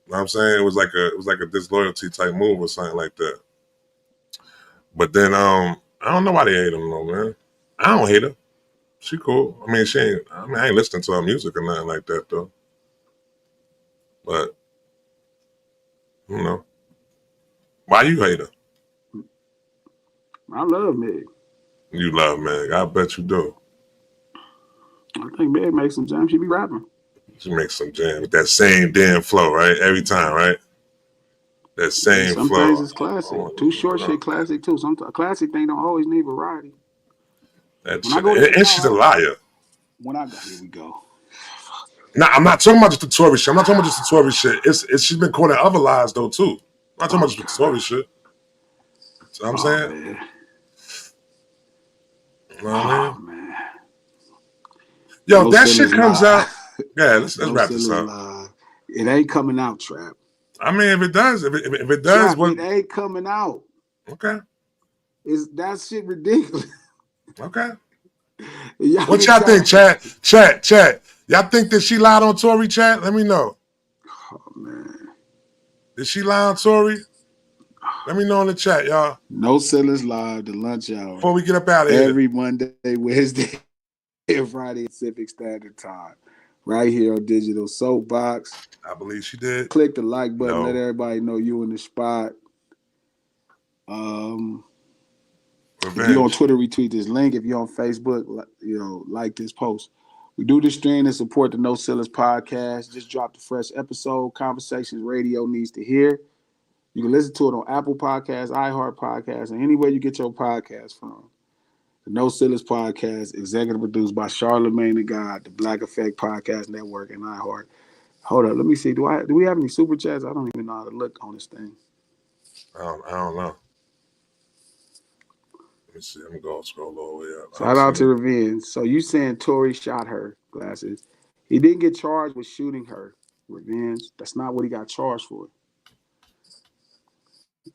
You know what I'm saying? It was like a disloyalty type move or something like that. But then I don't know why they hate him though, man. I don't hate her. She cool. I mean, I ain't listening to her music or nothing like that though. But why you hate her? I love Meg. You love Meg. I bet you do. I think Meg makes some jams. She be rapping. She makes some jam with that same damn flow, right? Every time, right? That same Some flow. things is classic. Too short shit classic too. Some classic thing don't always need variety. That When I shit. go to And she's a liar. When I go, here we go. Nah, I'm not talking about just the Tory shit. I'm not talking about just the Tory shit. It's she's been calling other lies though too. I'm not talking about just the Tory shit. So I'm saying. Man. You know what I mean? Man. Yo, No that shit Silla's comes live. out. Yeah, let's No wrap this Silla's up. live. It ain't coming out, Trap. I mean, if it does, if it does, Trap, what? it ain't coming out. Okay. Is that shit ridiculous? Okay. What y'all think, chat? Y'all think that she lied on Tory, chat? Let me know. Oh man. Did she lie on Tory? Let me know in the chat, y'all. No Silla's live, the lunch hour. Before we get up out of here. Every Monday, Wednesday, and Friday Pacific Standard Time. Right here on Digital Soapbox. I believe she did. Click the like button. No. Let everybody know you in the spot. If you're on Twitter, retweet this link. If you're on Facebook, like this post. We do this stream and support the No Silla's podcast. Just dropped a fresh episode. Conversations Radio needs to hear. You can listen to it on Apple Podcasts, iHeart Podcasts, and anywhere you get your podcast from. The No Silla's podcast, executive produced by Charlamagne the God, the Black Effect Podcast Network, and iHeart. Hold up, let me see. Do we have any super chats? I don't even know how to look on this thing. I don't know. Let me see. I'm gonna scroll all the way up. Shout out to Revenge. So you saying Tory shot her, Glasses? He didn't get charged with shooting her, Revenge. That's not what he got charged for.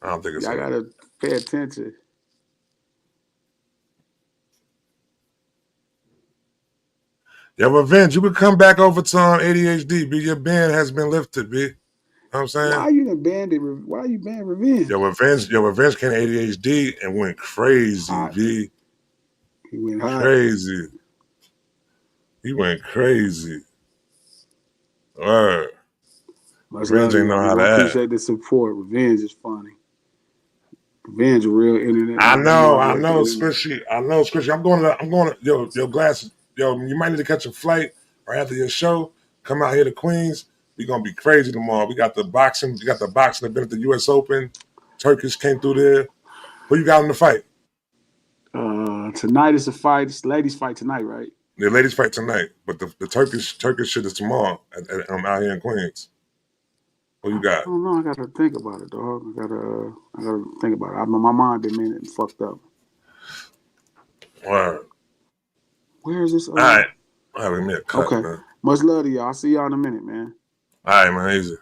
I don't think it's. Y'all gotta pay attention. Yeah, Revenge, you could come back over to ADHD, B. Your ban has been lifted, B. You know what I'm saying? Why you banned it? Why you banned Revenge? Your Revenge came to ADHD and went crazy, B. He went hot. Crazy. He went crazy. Word. Revenge ain't know how to act. I appreciate the support. Revenge is funny. Revenge a real internet. I know, Squishy. I'm going to, yo, Glass, yo, you might need to catch a flight right after your show. Come out here to Queens. We're going to be crazy tomorrow. We got the boxing event at the US Open. Turkish came through there. Who you got in the fight? Tonight is a fight. It's the ladies fight tonight, right? The ladies fight tonight, but the Turkish shit is tomorrow out here in Queens. Who you got? I don't know. I gotta think about it, dog. I gotta think about it. My mind been minute and fucked up. Word. Where is this? All right. All right, we made a cut, okay. Man. Much love to y'all. I'll see y'all in a minute, man. All right, man. Easy.